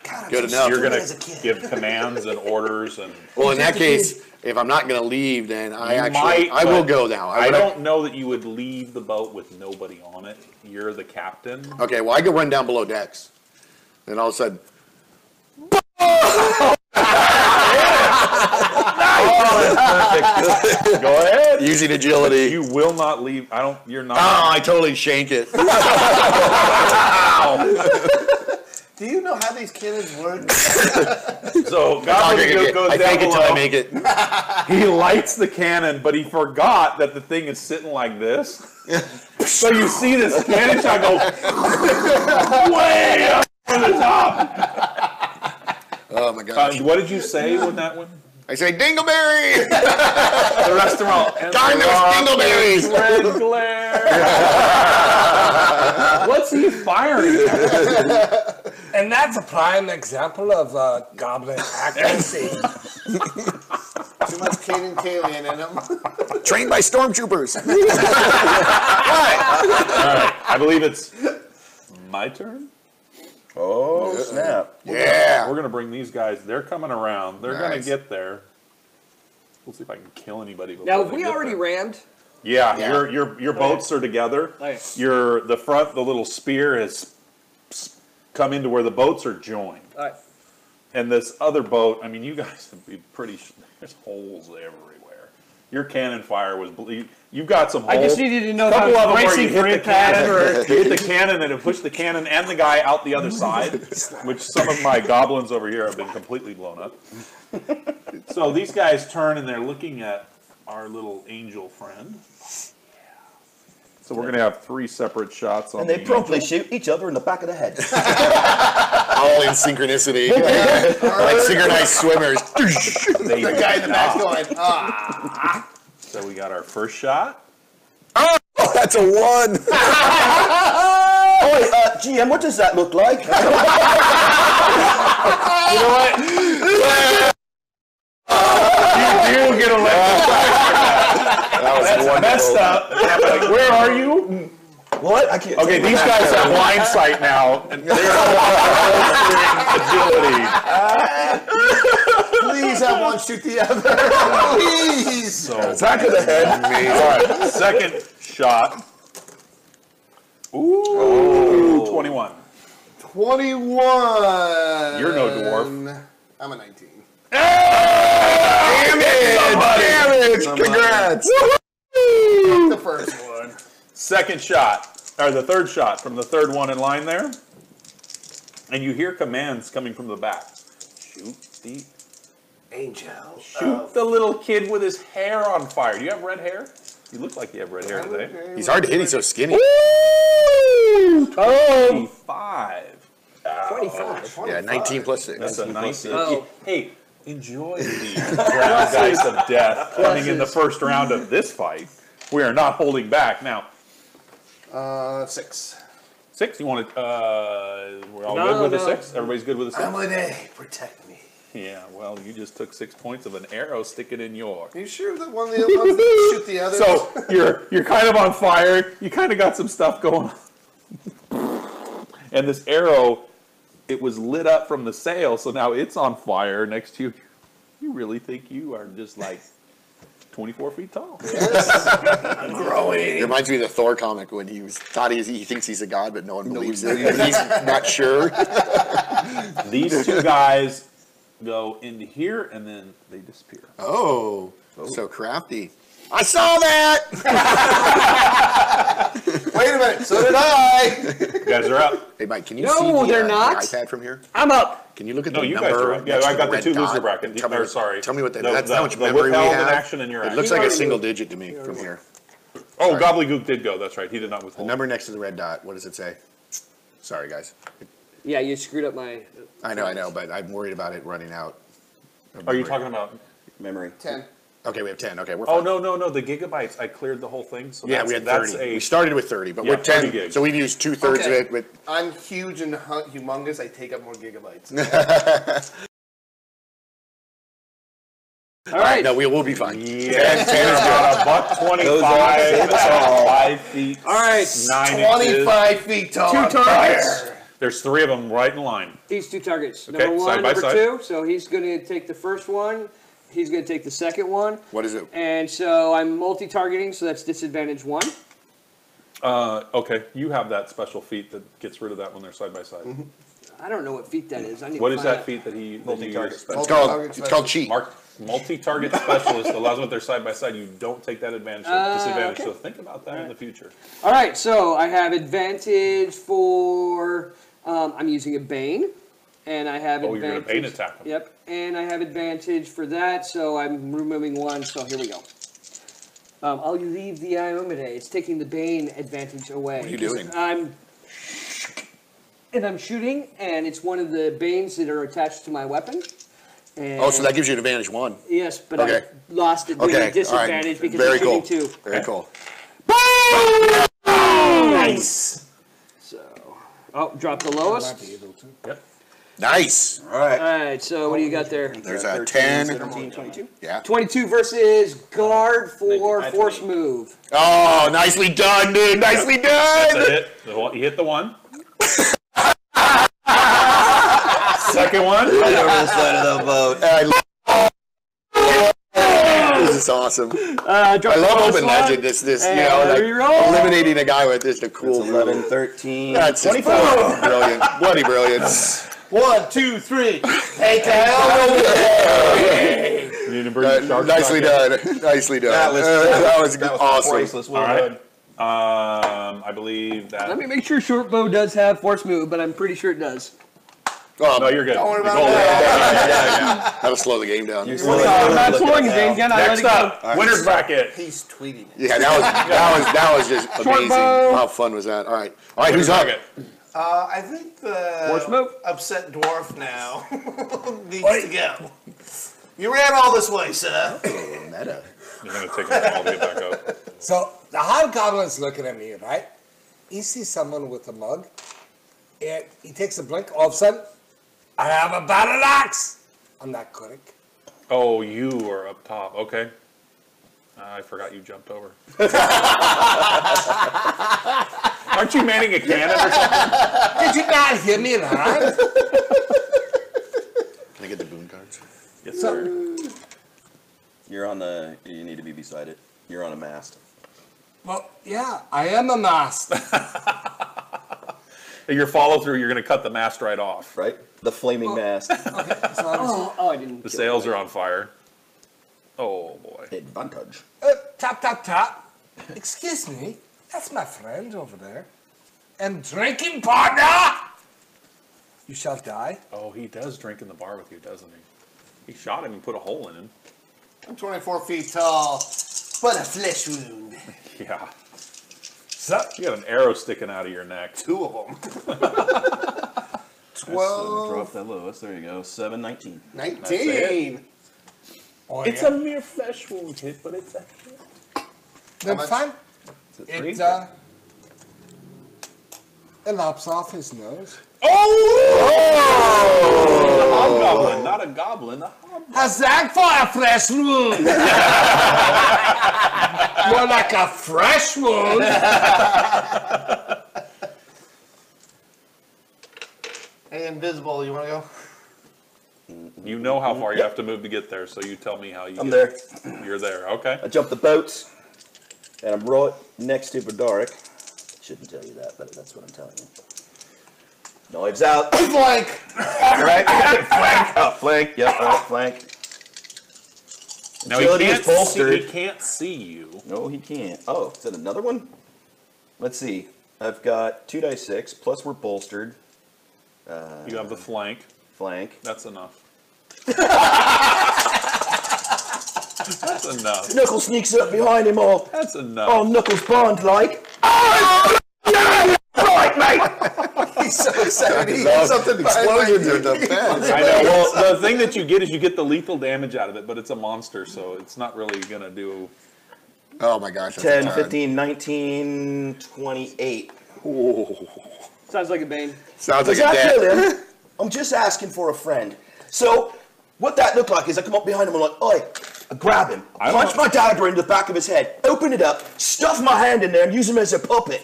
God, I'm Good so enough. You're stupid going as a to kid. give commands and orders, and Well, in that case, if I'm not going to leave, then I might, will but go now. I don't know that you would leave the boat with nobody on it. You're the captain. Okay, well, I could run down below decks. Then all of a sudden, Go ahead. using agility. You will not leave. You're not. Oh, I totally shank it. Do you know how these cannons work? So I Gobbledygook goes down fake it till I below. make it. He lights the cannon, but he forgot that the thing is sitting like this. So you see this cannon shot go way up to the top. Oh my gosh. What did you say with that one? I say dingleberry. The rest of them all. Darn those dingleberries. Red glare. What's he firing at? And that's a prime example of goblin accuracy. Too much Caden Kalian in them. Trained by stormtroopers. I believe it's my turn. Oh, snap. Yeah. We're gonna bring these guys. They're coming around. They're gonna Nice. get there. We'll see if I can kill anybody before Now, they have we get already there. rammed? Yeah, Yeah. your boats are together. Okay. The front, the little spear has come into where the boats are joined. All right. And this other boat, I mean, you guys would be pretty. There's holes everywhere. Your cannon fire was. You've got some holes. I just needed to know a couple how of them where you racing hit the cannon, you hit the cannon and it pushed the cannon and the guy out the other side, which some of my goblins over here have been completely blown up. So these guys turn and they're looking at our little angel friend. So we're going to have 3 separate shots on And they the promptly angel. shoot each other in the back of the head. All in synchronicity. Like synchronized swimmers. The guy in the back's going, ah. So we got our first shot. Oh, that's a 1. Oh, wait, GM, what does that look like? You know what? You get elected. That was That's wonderful. messed up. Like, where are you? What? I can't. Okay, these guys have blind sight now, and they're agility. Please have one shoot the other. Please. So, Back of the head. all right, second shot. Ooh, 21. 21. You're no dwarf. I'm a 19. Damn it! Congrats! The first one. Second shot, or the third shot from the third one in line there. And you hear commands coming from the back. Shoot the Angel. Shoot the little kid with his hair on fire. Do you have red hair? You look like you have red hair today. He's hard to hit. He's so skinny. Oh, 25. 25. Yeah, 19 plus 6. That's a nice. Oh. Hey, enjoy the brown dice of death coming in the first round of this fight. We are not holding back now. 6. 6. You want it? We're all No, good with no. a 6. Everybody's good with a 6. Amadei, protect me. Yeah. Well, you just took 6 points of an arrow. Stick it in your. Are you sure that one of the ones that shoot the others? So you're kind of on fire. You kind of got some stuff going on. And this arrow, it was lit up from the sail, so now it's on fire next to you. You really think you are just like 24 feet tall? I'm growing. It reminds me of the Thor comic when he thinks he's a god, but no one believes it. He's not sure. These 2 guys go into here and then they disappear. Oh, so crafty. I saw that! Wait a minute, so did I. You guys are up. Hey, Mike, can you No, see the, they're the not. iPad from here? I'm up. Can you look at No, the you number? guys are up. Yeah, next I to got the red 2 loser dot? brackets. Tell me, Or, sorry. Tell me what the, that's how much the memory we withheld have. in action and your It action. looks like a already single moved. digit to me from here. Oh, Gobbledygook did go. That's right. He did not The withhold. number next to the red dot, what does it say? Sorry, guys. Yeah, you screwed up my. I know, but I'm worried about it running out. of Are you memory. talking about? Memory. 10. Okay, we have 10. Okay, we're Oh, fine. no, the gigabytes. I cleared the whole thing. So Yeah, that's, we had that's 30. a. We started with 30, but Yeah, we're 10. 30 gigs. So we've used 2/3 Okay. of it. With I'm huge and humongous. I take up more gigabytes. All right. no, we'll be fine. Yeah, 10 is good. about $1.25, about 5 feet. All right. 9 inches. 25 feet tall. 2 on targets. fire. There's 3 of them right in line. These 2 targets. Okay, Number 1, side by number side. 2. So he's going to take the first one. He's going to take the second one. What is it? And so I'm multi-targeting, so that's disadvantage 1. Okay, you have that special feat that gets rid of that when they're side by side. I don't know what feat that is. I need What to is find that out. feat that he Multi-target used? special. It's called cheat. Mark, multi-target specialist allows when they're side by side. You don't take that advantage, disadvantage. okay. So think about that in the future. All right, so I have advantage for. I'm using a Bane, and I have Oh, advantage. you're gonna Bane attack him. Yep, and I have advantage for that, so I'm removing 1. So here we go. I'll leave the Iomade. It's taking the Bane advantage away. What are you doing? I'm shooting, and it's one of the Banes that are attached to my weapon. And Oh, so that gives you an advantage 1. yes, but Okay. I lost it with Okay, a all right. disadvantage because Very I'm shooting cool. 2. Very cool. Nice. So, drop the lowest. Yep. Nice. All right. All right, so what do you got there? There's a 13, 10. 17, 22. Yeah. 22 versus guard for I- force move. Oh, nicely done, dude. Nicely That's a done. hit. You hit the one. Second one. Right over the side of the boat. This is awesome. I I love Open Legend. This you know, like reroll. eliminating a guy with just a cool 11, move. 13, That's 24. brilliant. Bloody brilliant. 1, 2, 3. Hey, Kyle. You need to bring the shark Nicely back in. done. Nicely done. That was awesome. priceless. Well All right. done. I believe that. Let me make sure short bow does have force move, but I'm pretty sure it does. No, you're good. Don't worry about Hold it. that. That'll slow the game down. I'm not slowing it, James. Again, I let Next it go. up, winner's bracket. He's tweeting it. Yeah, that was just amazing. bow. How fun was that? All right, who's Winner's up? bracket. I think the Force move. upset dwarf now needs to go. You ran all this way, sir. Meta. You're going to take them all to get back up. So the hobgoblin's looking at me, right? He sees someone with a mug, and he takes a blink. All of a sudden, I have a battle axe. I'm not quick. Oh, you are up top. Okay. I forgot you jumped over. Aren't you manning a cannon or something? Did you not hear me live? Can I get the boon cards? Yes, sir. You're on the. You need to be beside it. You're on a mast. Well, yeah, I am a mast. Your follow through, you're going to cut the mast right off. Right? The flaming mast. Okay, so I didn't. The kill sails it. are on fire. Oh, boy. Advantage. tap, tap, tap. Excuse me, that's my friend over there. And drinking partner! You shall die. Oh, he does drink in the bar with you, doesn't he? He shot him and put a hole in him. I'm 24 feet tall, but a flesh wound. Yeah. So, You got an arrow sticking out of your neck. 2 of them. 12. Drop that lowest. There you go. 7, 19. 19. oh, It's yeah. a mere flesh wound hit, but it's a hit. Then much? fine. Is It, three? it lops off his nose. Hobgoblin, not a goblin. A hobgoblin. A zag for a fresh wound. More like a fresh wound. Hey, invisible, you want to go? You know how far you have to move to get there, so you tell me how you I'm get there. You're there, okay. I jumped the boats, and I'm right next to Bardaric. Shouldn't tell you that, but that's what I'm telling you. Knives out. Flank! Right? Flank. Oh, flank. Yep, all right, flank. Now Agility is bolstered. he can't see you. No, he can't. Oh, is that another one? Let's see. I've got 2 dice 6, plus we're bolstered. You have the flank. Flank. That's enough. That's enough. Knuckles sneaks up behind him all. That's enough. Oh, Knuckles Bond like. Oh, yeah, right, mate. He's so excited. He has something Explosions are the best. I know. Well, the thing that you get is you get the lethal damage out of it, but it's a monster, so it's not really going to do... Oh my gosh. That's 10, a ton. 15, 19, 28. Sounds like a bane. Sounds like Does a that death. kill him? I'm just asking for a friend. So, what that looked like is I come up behind him and I'm like, oi, I grab him, punch my dagger into the back of his head, open it up, stuff my hand in there and use him as a puppet.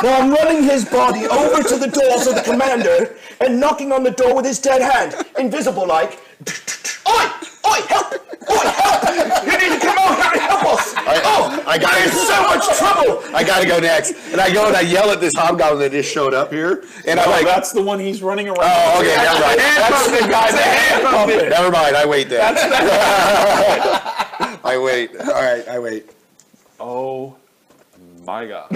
Now I'm running his body over to the doors of the commander and knocking on the door with his dead hand, invisible like, oi, oi, help, oi, help, you need to come out here and help us. I got There's so much trouble. I gotta go next. And I go and I yell at this hobgoblin that just showed up here. And I'm like, that's the one he's running around. oh, okay, never mind. That's the guy that hand puppet. Never mind, I wait there. I wait. All right, I wait. Oh, my God.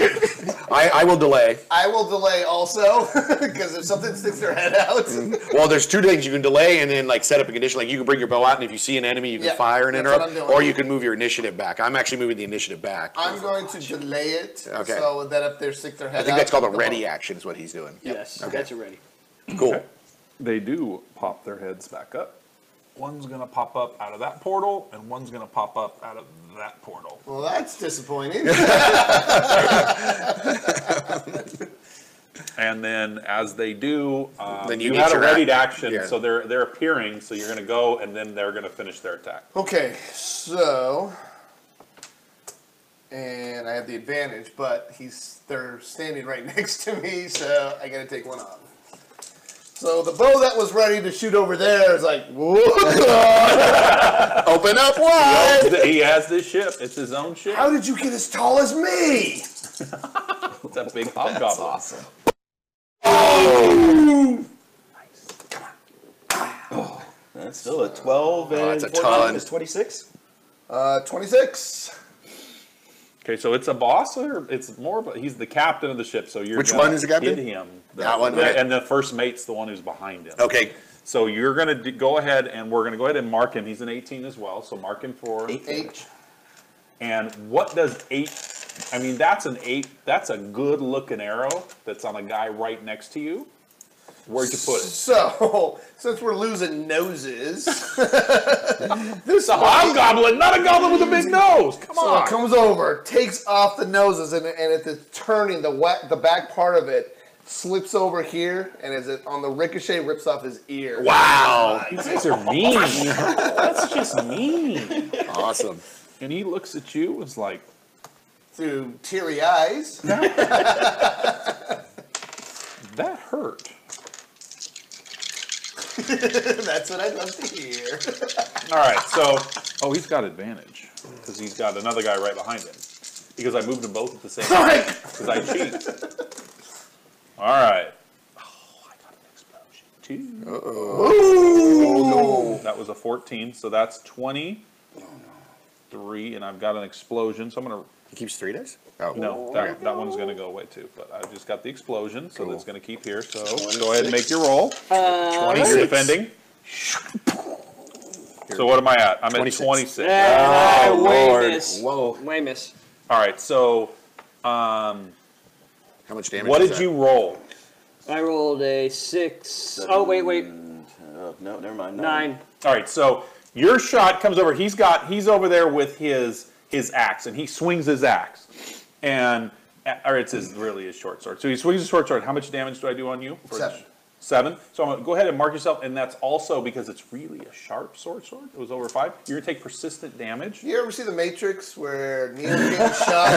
I will delay. I will delay also, because if something sticks their head out. Well, there's 2 things. You can delay and then like set up a condition. Like you can bring your bow out, and if you see an enemy, you can Yeah, fire and that's what interrupt. I'm doing. Or you can move your initiative back. I'm actually moving the initiative back. I'm going to delay it, Okay. so that if they stick their head out. I think that's called a the ready bow. action is what he's doing. Yes, Okay. that's a ready. Cool. They do pop their heads back up. One's going to pop up out of that portal, and one's going to pop up out of that portal. Well, that's disappointing. And then as they do, Then you you need had a your readied act- action, yeah. so they're appearing, so you're going to go, and then they're going to finish their attack. Okay, so, and I have the advantage, but they're standing right next to me, so I gotta take one off. So the bow that was ready to shoot over there is like, what the? Open up wide. He has this ship. It's his own ship. How did you get as tall as me? It's a big hobgoblin. That's awesome. That's still a 12 and that's a 14 ton. is 26. 26. Okay, so it's a boss, or it's more, but he's the captain of the ship. So you're Which gonna one is the captain? hit him. That one, right. And the first mate's the one who's behind him. Okay. So you're going to go ahead, and we're going to go ahead and mark him. He's an 18 as well, so mark him for 8. And what does 8? I mean, that's an 8. That's a good looking arrow that's on a guy right next to you. Where'd you put it? So, since we're losing noses, This hobgoblin, not a goblin with a big nose. Come so on. it comes over, takes off the noses, and at the turning, the back part of it slips over here, and as it on the ricochet, rips off his ear. Wow. You guys are mean. That's just mean. Awesome. And he looks at you and is like, Through teary eyes. that hurt. That's what I'd love to hear. All right, so, he's got advantage because he's got another guy right behind him. Because I moved them both at the same time. Because I cheat. All right. Oh, I got an explosion too. Oh, no. That was a 14, so that's 23, and I've got an explosion, so I'm going to... He keeps 3 dice? Oh. No, that one's going to go away too, but I just got the explosion, so that's going to keep here. So go ahead and make your roll. 26. You're defending. So what am I at? I'm 26. at 26. I way Lord. miss. Whoa. Way miss. All right, so How much damage what is did that? you roll? I rolled a 6. Oh, wait. No, never mind. 9. All right, so your shot comes over. He's over there with his axe, and he swings his axe, or it's really his short sword. So he swings his short sword. How much damage do I do on you? 7. 7. So I'm gonna go ahead and mark yourself, and that's also because it's really a sharp sword. It was over 5. You're gonna take persistent damage. You ever see The Matrix where Neo's getting shot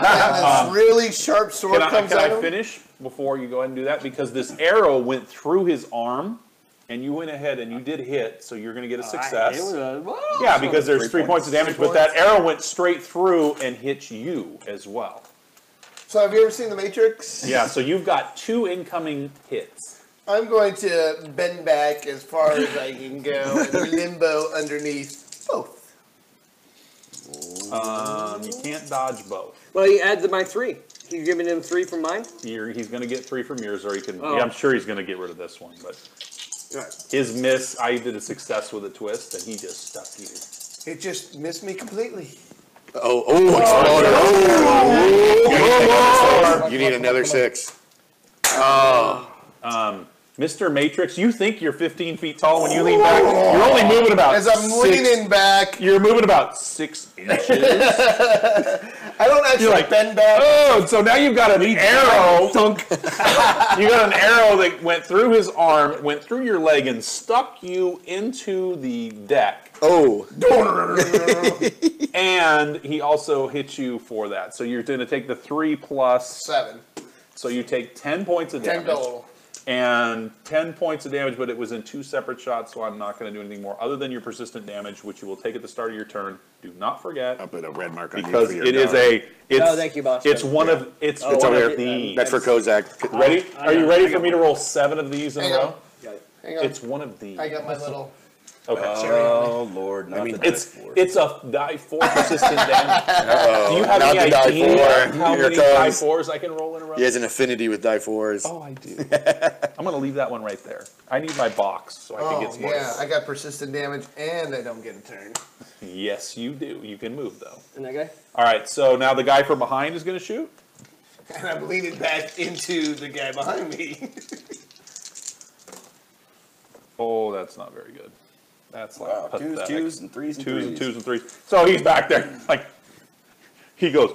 and this really sharp sword comes Can at I him? finish before you go ahead and do that? Because this arrow went through his arm, and you went ahead and you did hit, so you're going to get a success. Yeah, because there's 3 points of damage, but that arrow went straight through and hit you as well. So have you ever seen The Matrix? Yeah, so you've got 2 incoming hits. I'm going to bend back as far as I can go and limbo underneath both. You can't dodge both. Well, you add my 3. He's giving him 3 from mine? He's going to get 3 from yours, or he can. Oh. Yeah, I'm sure he's going to get rid of this one, but his miss, I did a success with a twist, and he just stuck you. It just missed me completely. Exploder. You need another 6. Mr. Matrix, you think you're 15 feet tall when you lean back. You're only moving about As I'm leaning back, You're moving about 6 inches. I don't actually bend back. Oh, so now you've got an arrow. You got an arrow that went through his arm, went through your leg, and stuck you into the deck. Oh. And he also hit you for that. So you're going to take the 3 plus. 7. So you take 10 points of 10 damage. total. And 10 points of damage, but it was in 2 separate shots, so I'm not going to do anything more other than your persistent damage, which you will take at the start of your turn. Do not forget. I'll put a red mark on you Because for your it is dog. Oh, thank you, boss. It's one of It's one over of there. these. That's for Kozak. Ready? I Are you got- ready I for got me to roll 7 of these in a Hang on. row? Hang on. It's one of these. I got my little... Okay. Oh, Lord. Not the It's die 4. it's a die 4 persistent damage. Do you have Not any the die idea 4. how Here many it die comes. 4s I can roll in a row? He has an affinity with die 4s. Oh, I do. I'm going to leave that one right there. I need my box so I can get Oh, some yeah. I got persistent damage and I don't get a turn. Yes, you do. You can move, though. And that guy? All right, so now the guy from behind is going to shoot. And I'm leaning back into the guy behind me. Oh, that's not very good. That's like Wow, pathetic. twos and threes and Twos and threes. 2s and 3s. So he's back there, like, he goes,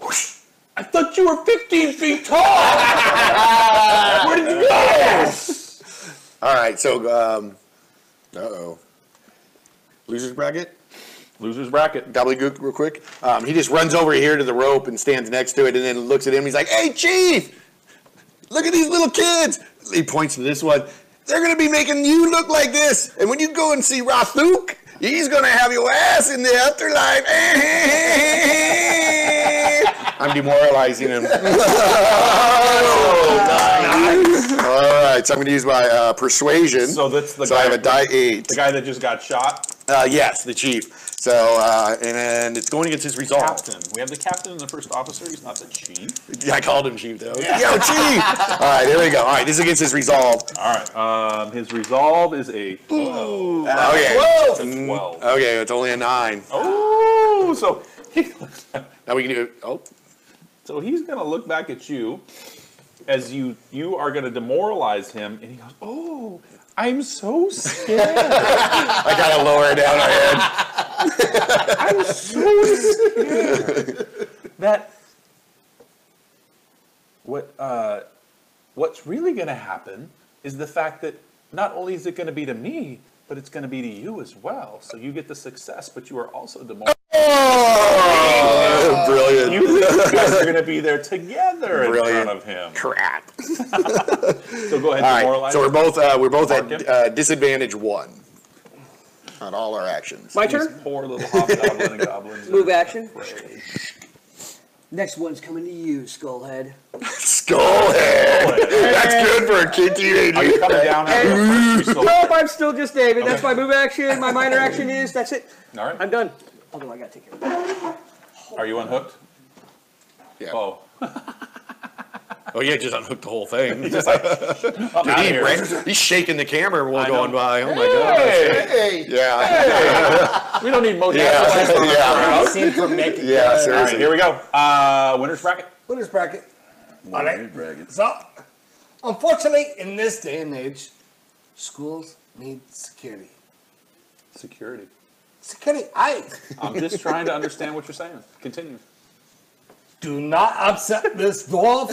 whoosh, I thought you were 15 feet tall. Where did you go? All right, so, Loser's bracket? Loser's bracket. Gobbledygook real quick. He just runs over here to the rope and stands next to it and then looks at him. He's like, hey, Chief, look at these little kids. He points to this one. They're going to be making you look like this. And when you go and see Rathuk, he's going to have your ass in the afterlife. I'm demoralizing him. Oh, nice. All right. right, so I'm going to use my persuasion. So that's the So guy. I have a die 8. The guy that just got shot. Yes, the chief. So, and then it's going against his resolve. Captain. We have the captain and the first officer. He's not the chief. Yeah, I called him chief, though. Yo, chief! All right, here we go. All right, this is against his resolve. All right. His resolve is a 12. Okay. 12. A 12. Okay, it's only a 9. Oh, so Now we can do, oh. so he's gonna look back at you as you are gonna demoralize him, and he goes, "Oh, I'm so scared. I got to lower it down our head. I'm so scared that what's really gonna happen is the fact that not only is it gonna be to me, but it's gonna be to you as well. So you get the success, but you are also demoralized. Oh, brilliant. You guys are gonna be there together in Brilliant. front of him. Crap. So go ahead, All right, demoralize. so we're both Mark at disadvantage 1 on all our actions. My These turn. poor little hobgoblin and goblins. Move action. Afraid. Next one's coming to you, Skullhead. Skullhead. That's good for a kid teenager. Are you coming down? Nope, I'm still just David. That's my move action. My minor action is, that's it. All right. I'm done. Although I gotta take care of it. Are you unhooked? Yeah. Oh, Oh, yeah, just unhook the whole thing. I'm out of here. He's shaking the camera while I going know. by. Oh, my God. Hey, Yeah. We don't need motion. Yeah. Scene from making. Yeah, All right, seriously. here we go. Winner's bracket. Winner's bracket. All right. So, unfortunately, in this day and age, schools need security. Security. Security. I'm just trying to understand what you're saying. Continue. Do not upset this dwarf.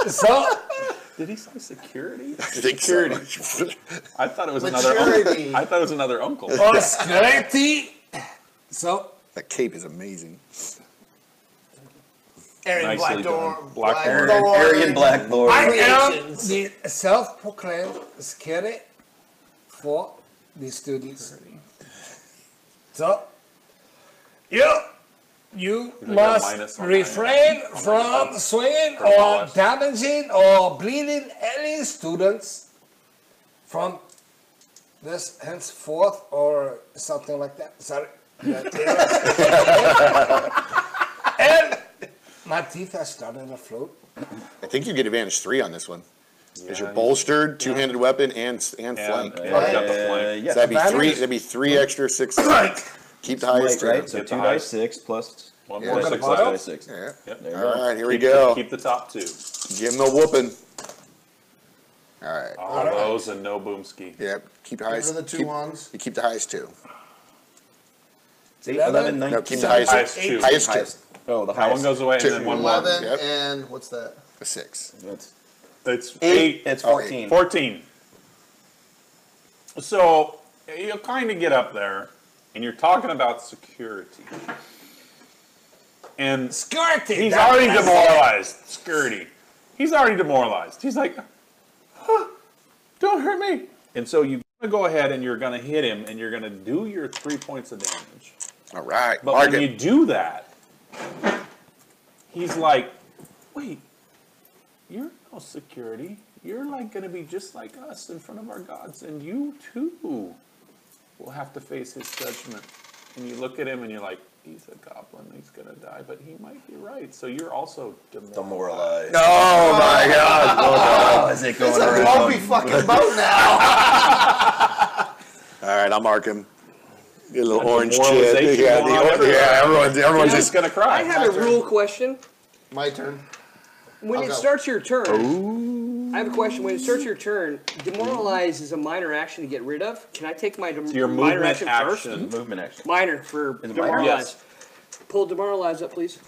So, Did he say security? I think so. I thought it was another. Maturity. I thought it was another uncle. or security. So, That cape is amazing. Aaron Nicely Blackdoor. done. Blackdoor. Arrogant Black Lord. I am Creations. the self-proclaimed security for the students. So, you got must minus on refrain from swinging or minus. damaging or bleeding any students from this henceforth or something like that. Sorry. And my teeth are starting to float. I think you get advantage 3 on this one. Because you're Yeah, bolstered, two-handed weapon, and flank. Yeah, I've got the flank. Yeah. So that'd be Advantage? 3 extra 6. Keep the highest Might, right? So Get the 2 high. dice 6 plus One Yeah. more Got a 6 bottom? dice. 6. Yeah. Yep. There you All go. right, here we Keep go. keep the top 2. Give him the whooping. All right. All those and no boomski. Yep. Keep the Those highest. are the two keep, ones. You keep the highest 2. It's 8, 11, 19. No, keep the highest. Highest 2. Highest 2. Highest. Oh, the That one highest. goes away, and 2. then one more. 11 Yep. and what's that? A 6. That's It's 8. 8. It's Oh, 14. 14. So you kind of get up there, and you're talking about security. And Security. he's that- already that's it. demoralized. Security. He's already demoralized. He's like, don't hurt me. And so you're going to go ahead and you're going to hit him, and you're going to do your 3 points of damage. All right. But Mark when it. you do that, he's like, wait, you're no security. You're like going to be just like us in front of our gods, and you too will have to face his judgment. And you look at him and you're like, he's a goblin, he's going to die, but he might be right. So you're also demoralized. Demoralized. Oh, my God. Oh, is it going It's a around? lumpy fucking boat now. All right, I'll mark him. Get a little orange demoralization chip. Yeah, going on everyone's He's just. going to cry. I have a rule question. My turn. When I'll it go. starts your turn, I have a question. When it starts your turn, demoralize is a minor action to get rid of. Can I take my Your minor movement action first? action. Movement action. Minor for Is it minor? demoralize. Yes. Pull demoralize up, please.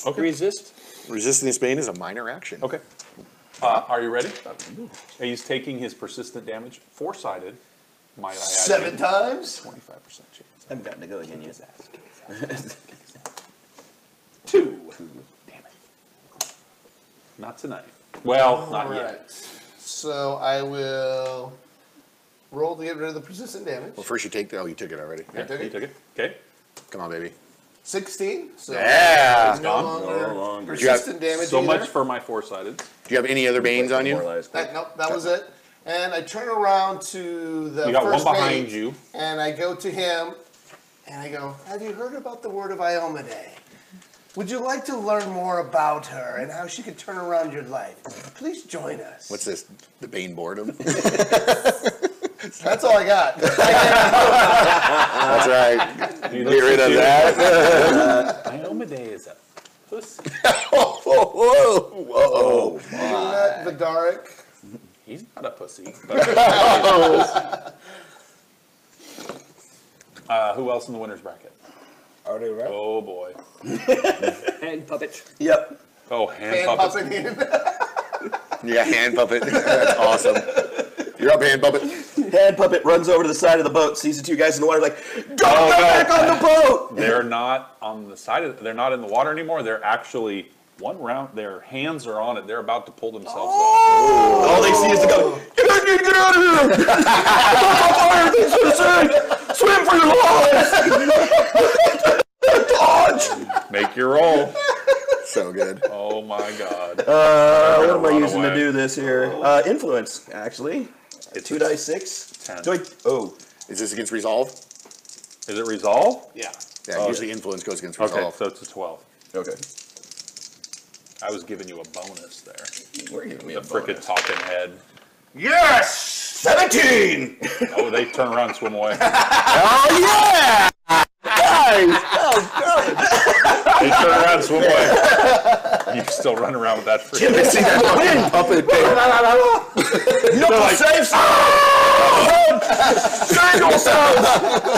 Okay. Resist. Resisting this pain is a minor action. Okay. Are you ready? He's taking his persistent damage, four-sided. Might I add 7 times. 25% chance. I haven't gotten to go again yet. 2. Damn it. Not tonight. Well, not All yet. right. So I will roll to get rid of the persistent damage. Well, first you take the. Oh, you took it already. I took You it. took it. Okay. Come on, baby. 16. So Yeah. he's no Gone. longer you have persistent damage. So either. much for my four-sided. Do you have any other Banes on you? Nope, that was it. And I turn around to the You got first one behind mate, you. and I go to him, and I go, have you heard about the word of Iomade? Would you like to learn more about her and how she could turn around your life? Please join us. What's this? The Bane boredom? That's all I got. That's right. Get rid of that. Iomade is a pussy. Whoa. Vidaric. He's not a pussy. Who else in the winner's bracket? Are they right? Oh boy. And puppet. Yep. Oh, hand Hand puppets. puppet in. Yeah, hand puppet. That's awesome. You're up, hand puppet. Hand puppet runs over to the side of the boat, sees the two guys in the water, like, don't Oh, go no. back on the boat. They're not on the side of. They're not in the water anymore. They're actually one round. Their hands are on it. They're about to pull themselves up. All they see is the go, get out of here! Fire, things for the side! Swim for your lives! Dodge! Make your roll. So good. Oh my god. What am I Run using away. to do this here? Influence, actually. It's 2 dice 6. 10. Oh, Is this against resolve? Is it resolve? Yeah. Yeah, usually influence goes against Okay, resolve. so it's a 12. okay. I was giving you a bonus there. We're giving me The a frickin' bonus. talking head. Yes! 17! Oh, they turn around and swim away. Oh, yeah! Nice! They turn around and swim away. You still run around with that frickin' See that fucking puppet thing? Knuckle safe! Save yourself!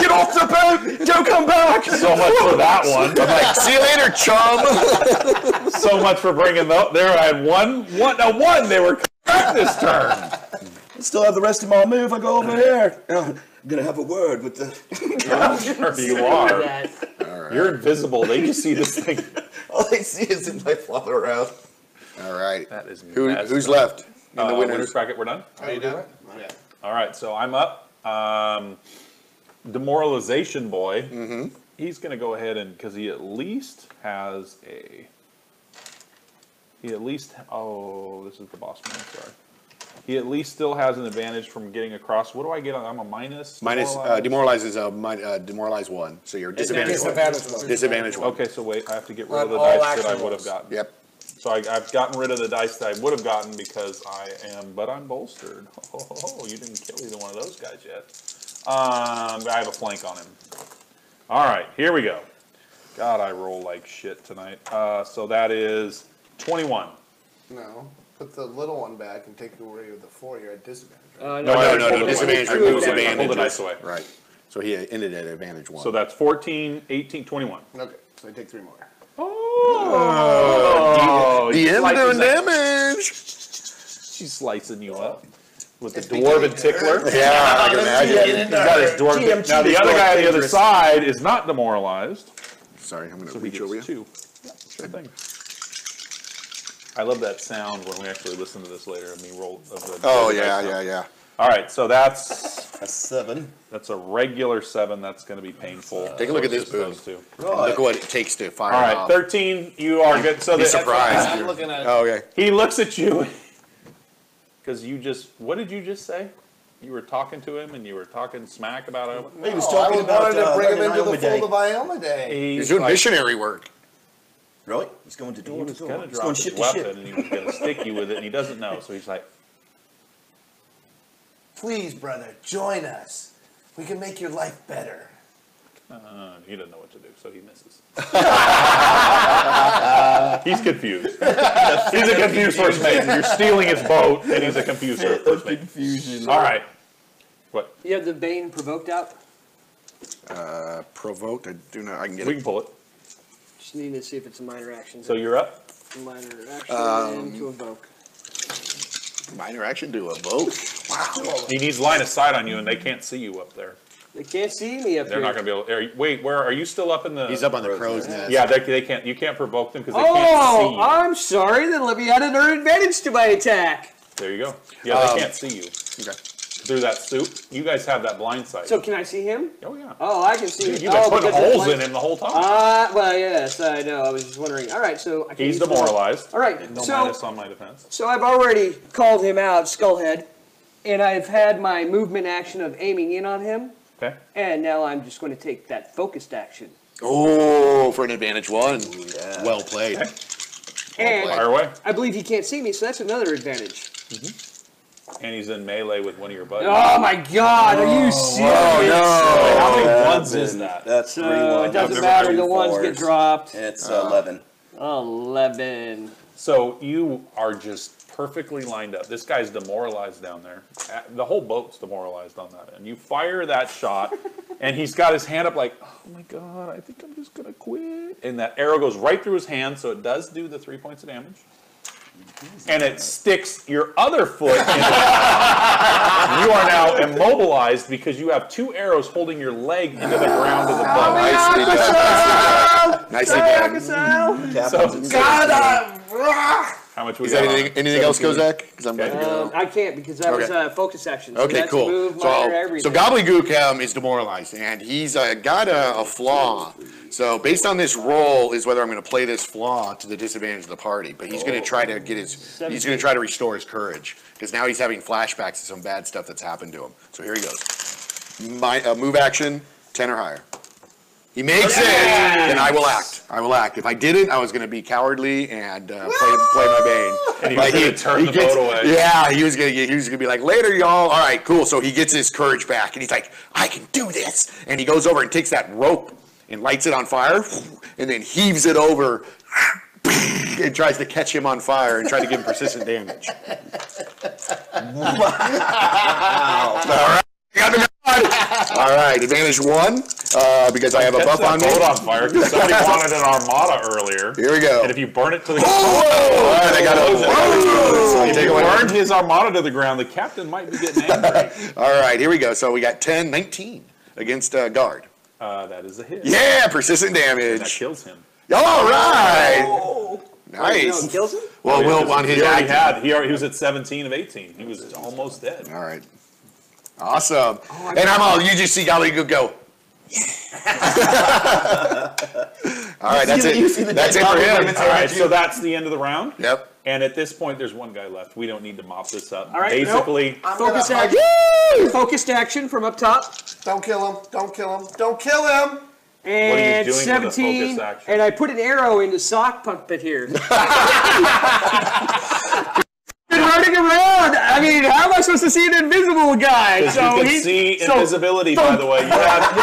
Get off the boat! Don't come back! So much for that one. I'm like, see you later, chum. So much for bringing the. There, I had one. They were correct this turn. I still have the rest of my move. I go over here. I'm gonna have a word with the. Sure you are. That. You're invisible. They just see this thing. All they see is him like flop around. All right. That is Who's messed left in up. the Winner's winners? bracket. We're done. Are you doing it? Yeah. All right, so I'm up. Demoralization boy. Mm-hmm. He's going to go ahead and because he at least has a. Oh, this is the boss man. Sorry. He at least still has an advantage from getting across. What do I get? I'm a minus. Demoralize is a demoralize 1, so you're disadvantage 1. Disadvantage 1. Okay, so wait, I have to get rid of the On all dice that I action would have rolls. gotten. Yep. So I've gotten rid of the dice that I would have gotten because but I'm bolstered. Oh, you didn't kill either one of those guys yet. I have a flank on him. All right, here we go. God, I roll like shit tonight. So that is 21. No. Put the little one back and take away with the 4. You're at disadvantage. Right? No. Disadvantage removes Pull the advantage. dice away. Right. So he ended at advantage 1. So that's 14, 18, 21. Okay. So I take 3 more. Oh, the end doing damage. She's slicing you up with the dwarven tickler. Yeah, I can imagine. He's got his dwarven. Now the other guy on the other side is not demoralized. Sorry, I'm going to So he reach over you. gets 2. Sure thing. I love that sound when we actually listen to this later of me roll. Oh, yeah. All right, so that's A 7. a regular 7. That's going to be painful. Take a look at this Versus those boon. two. Look at what it takes to fire All right, off. 13. You are good. So Be that surprised. I'm looking at. Oh, okay. he looks at you because you just. What did you just say? You were talking to him and you were talking smack about him. He was I talking about wanted to bring him learning into the Iomade. fold of Iomade. He's doing like, missionary work. Really? He's going to He door to was door. going to He's drop going his ship to weapon ship. and he was going to stick you with it and he doesn't know. So he's like, Please, brother, join us. We can make your life better. he doesn't know what to do, so he misses. He's confused. He's a confused first mate. You're stealing his boat, and he's a confused first mate. Confusion. All right. What? You have the Bane provoked out? Provoked. I do not. I can get We it. can pull it. Just need to see if it's a minor action. So you're up. Minor action to evoke. Minor action to evoke. He needs line of sight on you, and they can't see you up there. They can't see me up They're here. not going to be able. Wait, where are you? Still up in the? He's up on the crow's nest. Yeah, they can't. You can't provoke them because they can't see you. I'm sorry. Then let me add another advantage to my attack. There you go. Yeah, they can't see you. Okay. through that soup. You guys have that blind sight. So can I see him? Oh yeah. Oh, I can see Dude, him. you've been putting because it's holes like- in him the whole time. Well, yes, I know. I was just wondering. All right, so I can He's use the- demoralized. All right, No so minus on my defense. so I've already called him out, Skullhead, and I've had my movement action of aiming in on him, Okay. and now I'm just going to take that focused action. Oh, for an advantage one. Well played. Okay. And Fire away. I believe he can't see me, so that's another advantage. And he's in melee with one of your buddies. Oh my God! Are you serious? How many ones is that? That's 3 So ones. it doesn't matter. The ones get dropped. It's 11. 11. So you are just perfectly lined up. This guy's demoralized down there. The whole boat's demoralized on that end. You fire that shot, and he's got his hand up like, oh my God, I think I'm just going to quit. And that arrow goes right through his hand, so it does do the 3 points of damage. And it sticks your other foot in. You are now immobilized because you have 2 arrows holding your leg into the ground of the boat. Nicely done. So, how much we Is got that on anything, it? else, Kozak? Because I'm Okay. about to go. I can't because that was Okay. a focus action. So Okay, that's cool. Move, So, minor, everything. Gobbledygook is demoralized, and he's got a flaw. So based on this roll is whether I'm going to play this flaw to the disadvantage of the party. But he's going to try to get he's going to try to restore his courage because now he's having flashbacks to some bad stuff that's happened to him. So here he goes. My move action 10 or higher. He makes it, then I will act. I will act. If I didn't, I was going to be cowardly and play my bane. And he was going to turn the boat away. Yeah, he was going to be like, later, y'all. All right, cool. So he gets his courage back, and he's like, I can do this. And he goes over and takes that rope and lights it on fire, and then heaves it over and tries to catch him on fire and try to give him persistent damage. Wow. All right, advantage 1 because I have a buff on me. Boat on fire because somebody wanted an armada earlier. Here we go. And if you burn it to the ground, All right, I got it. if you burned his armada to the ground, the captain might be getting angry. All right, here we go. So we got 10, 19 against guard. That is a hit. Yeah, persistent That damage. kills him. All right. No, it Nice. kills him? Well, Will on his he already active. he was at 17 of 18. He was almost dead. All right. Awesome. And you just see Gobbledygook go. All right, that's it. That's it for him. All right, so that's the end of the round. Yep. And at this point, there's one guy left. We don't need to mop this up. All right, Basically, Focused action. Focused action from up top. Don't kill him. Don't kill him. Don't kill him. And What are you doing with the 17. focus action? And I put an arrow into sock puppet here. Been running around. I mean, how am I supposed to see an invisible guy? you can see invisibility, by the way. You have You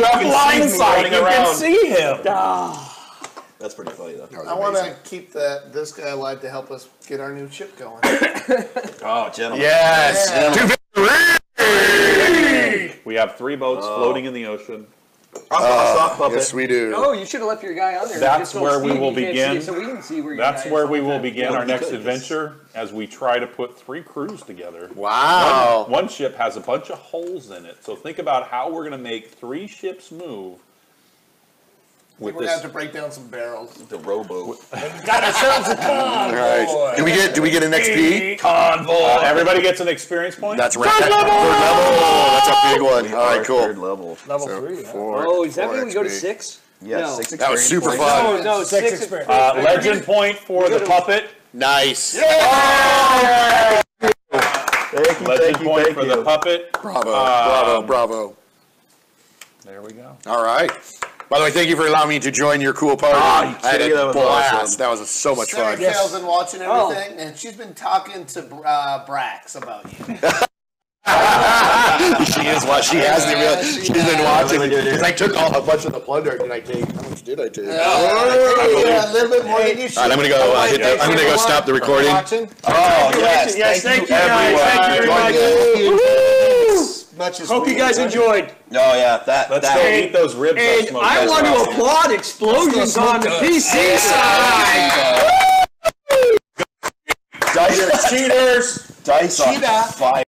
have blind sight. running You can around. see him. That's pretty funny, though. I want to keep this guy alive to help us get our new ship going. Oh, gentlemen. Yes. Yeah. To victory. We have 3 boats floating in the ocean. Sock puppet. Yes, we do. Oh, you should have left your guy on there. That's Just so where we Steve, will you can't see begin. it, so we can see where your That's guy where is we all the will time. begin Well, our you next could. adventure as we try to put 3 crews together. Wow. One ship has a bunch of holes in it, so think about how we're going to make 3 ships move We're with going to have this. to break down some barrels. The rowboat. Got ourselves a All right. Do we get an XP? convoy. Everybody gets an experience point? That's right. Third level. That's a big one. All right, Third cool. level. Level So 3. Huh? 4. Oh, does that 4 mean we go to XP. 6? Yeah, No. 6 That was experience super points. fun. No, 6 6 experience. Legend point for the puppet. Nice. Thank you, Legend thank you, point thank for you. the puppet. Bravo. There we go. All right. By the way, thank you for allowing me to join your cool party. you I had kidding? a That was blast. awesome. That was so much Sarah fun. Kale's been watching everything, and she's been talking to Brax about you. She is what she has been. Yeah, She's she been has. watching because I took a bunch of the plunder. Did I take? How much did I take? Yeah, a little bit more than you should. All right, I'm gonna go. I'm gonna go stop the recording. Watching. Oh, yes. Yes, thank you guys. everyone. Thank you very much. As much as Hope we you guys enjoyed. Oh, yeah. Let's go eat those ribs. And I want to applaud Explosions on the PC side. Dice cheaters. Dice on Cheetah. fire.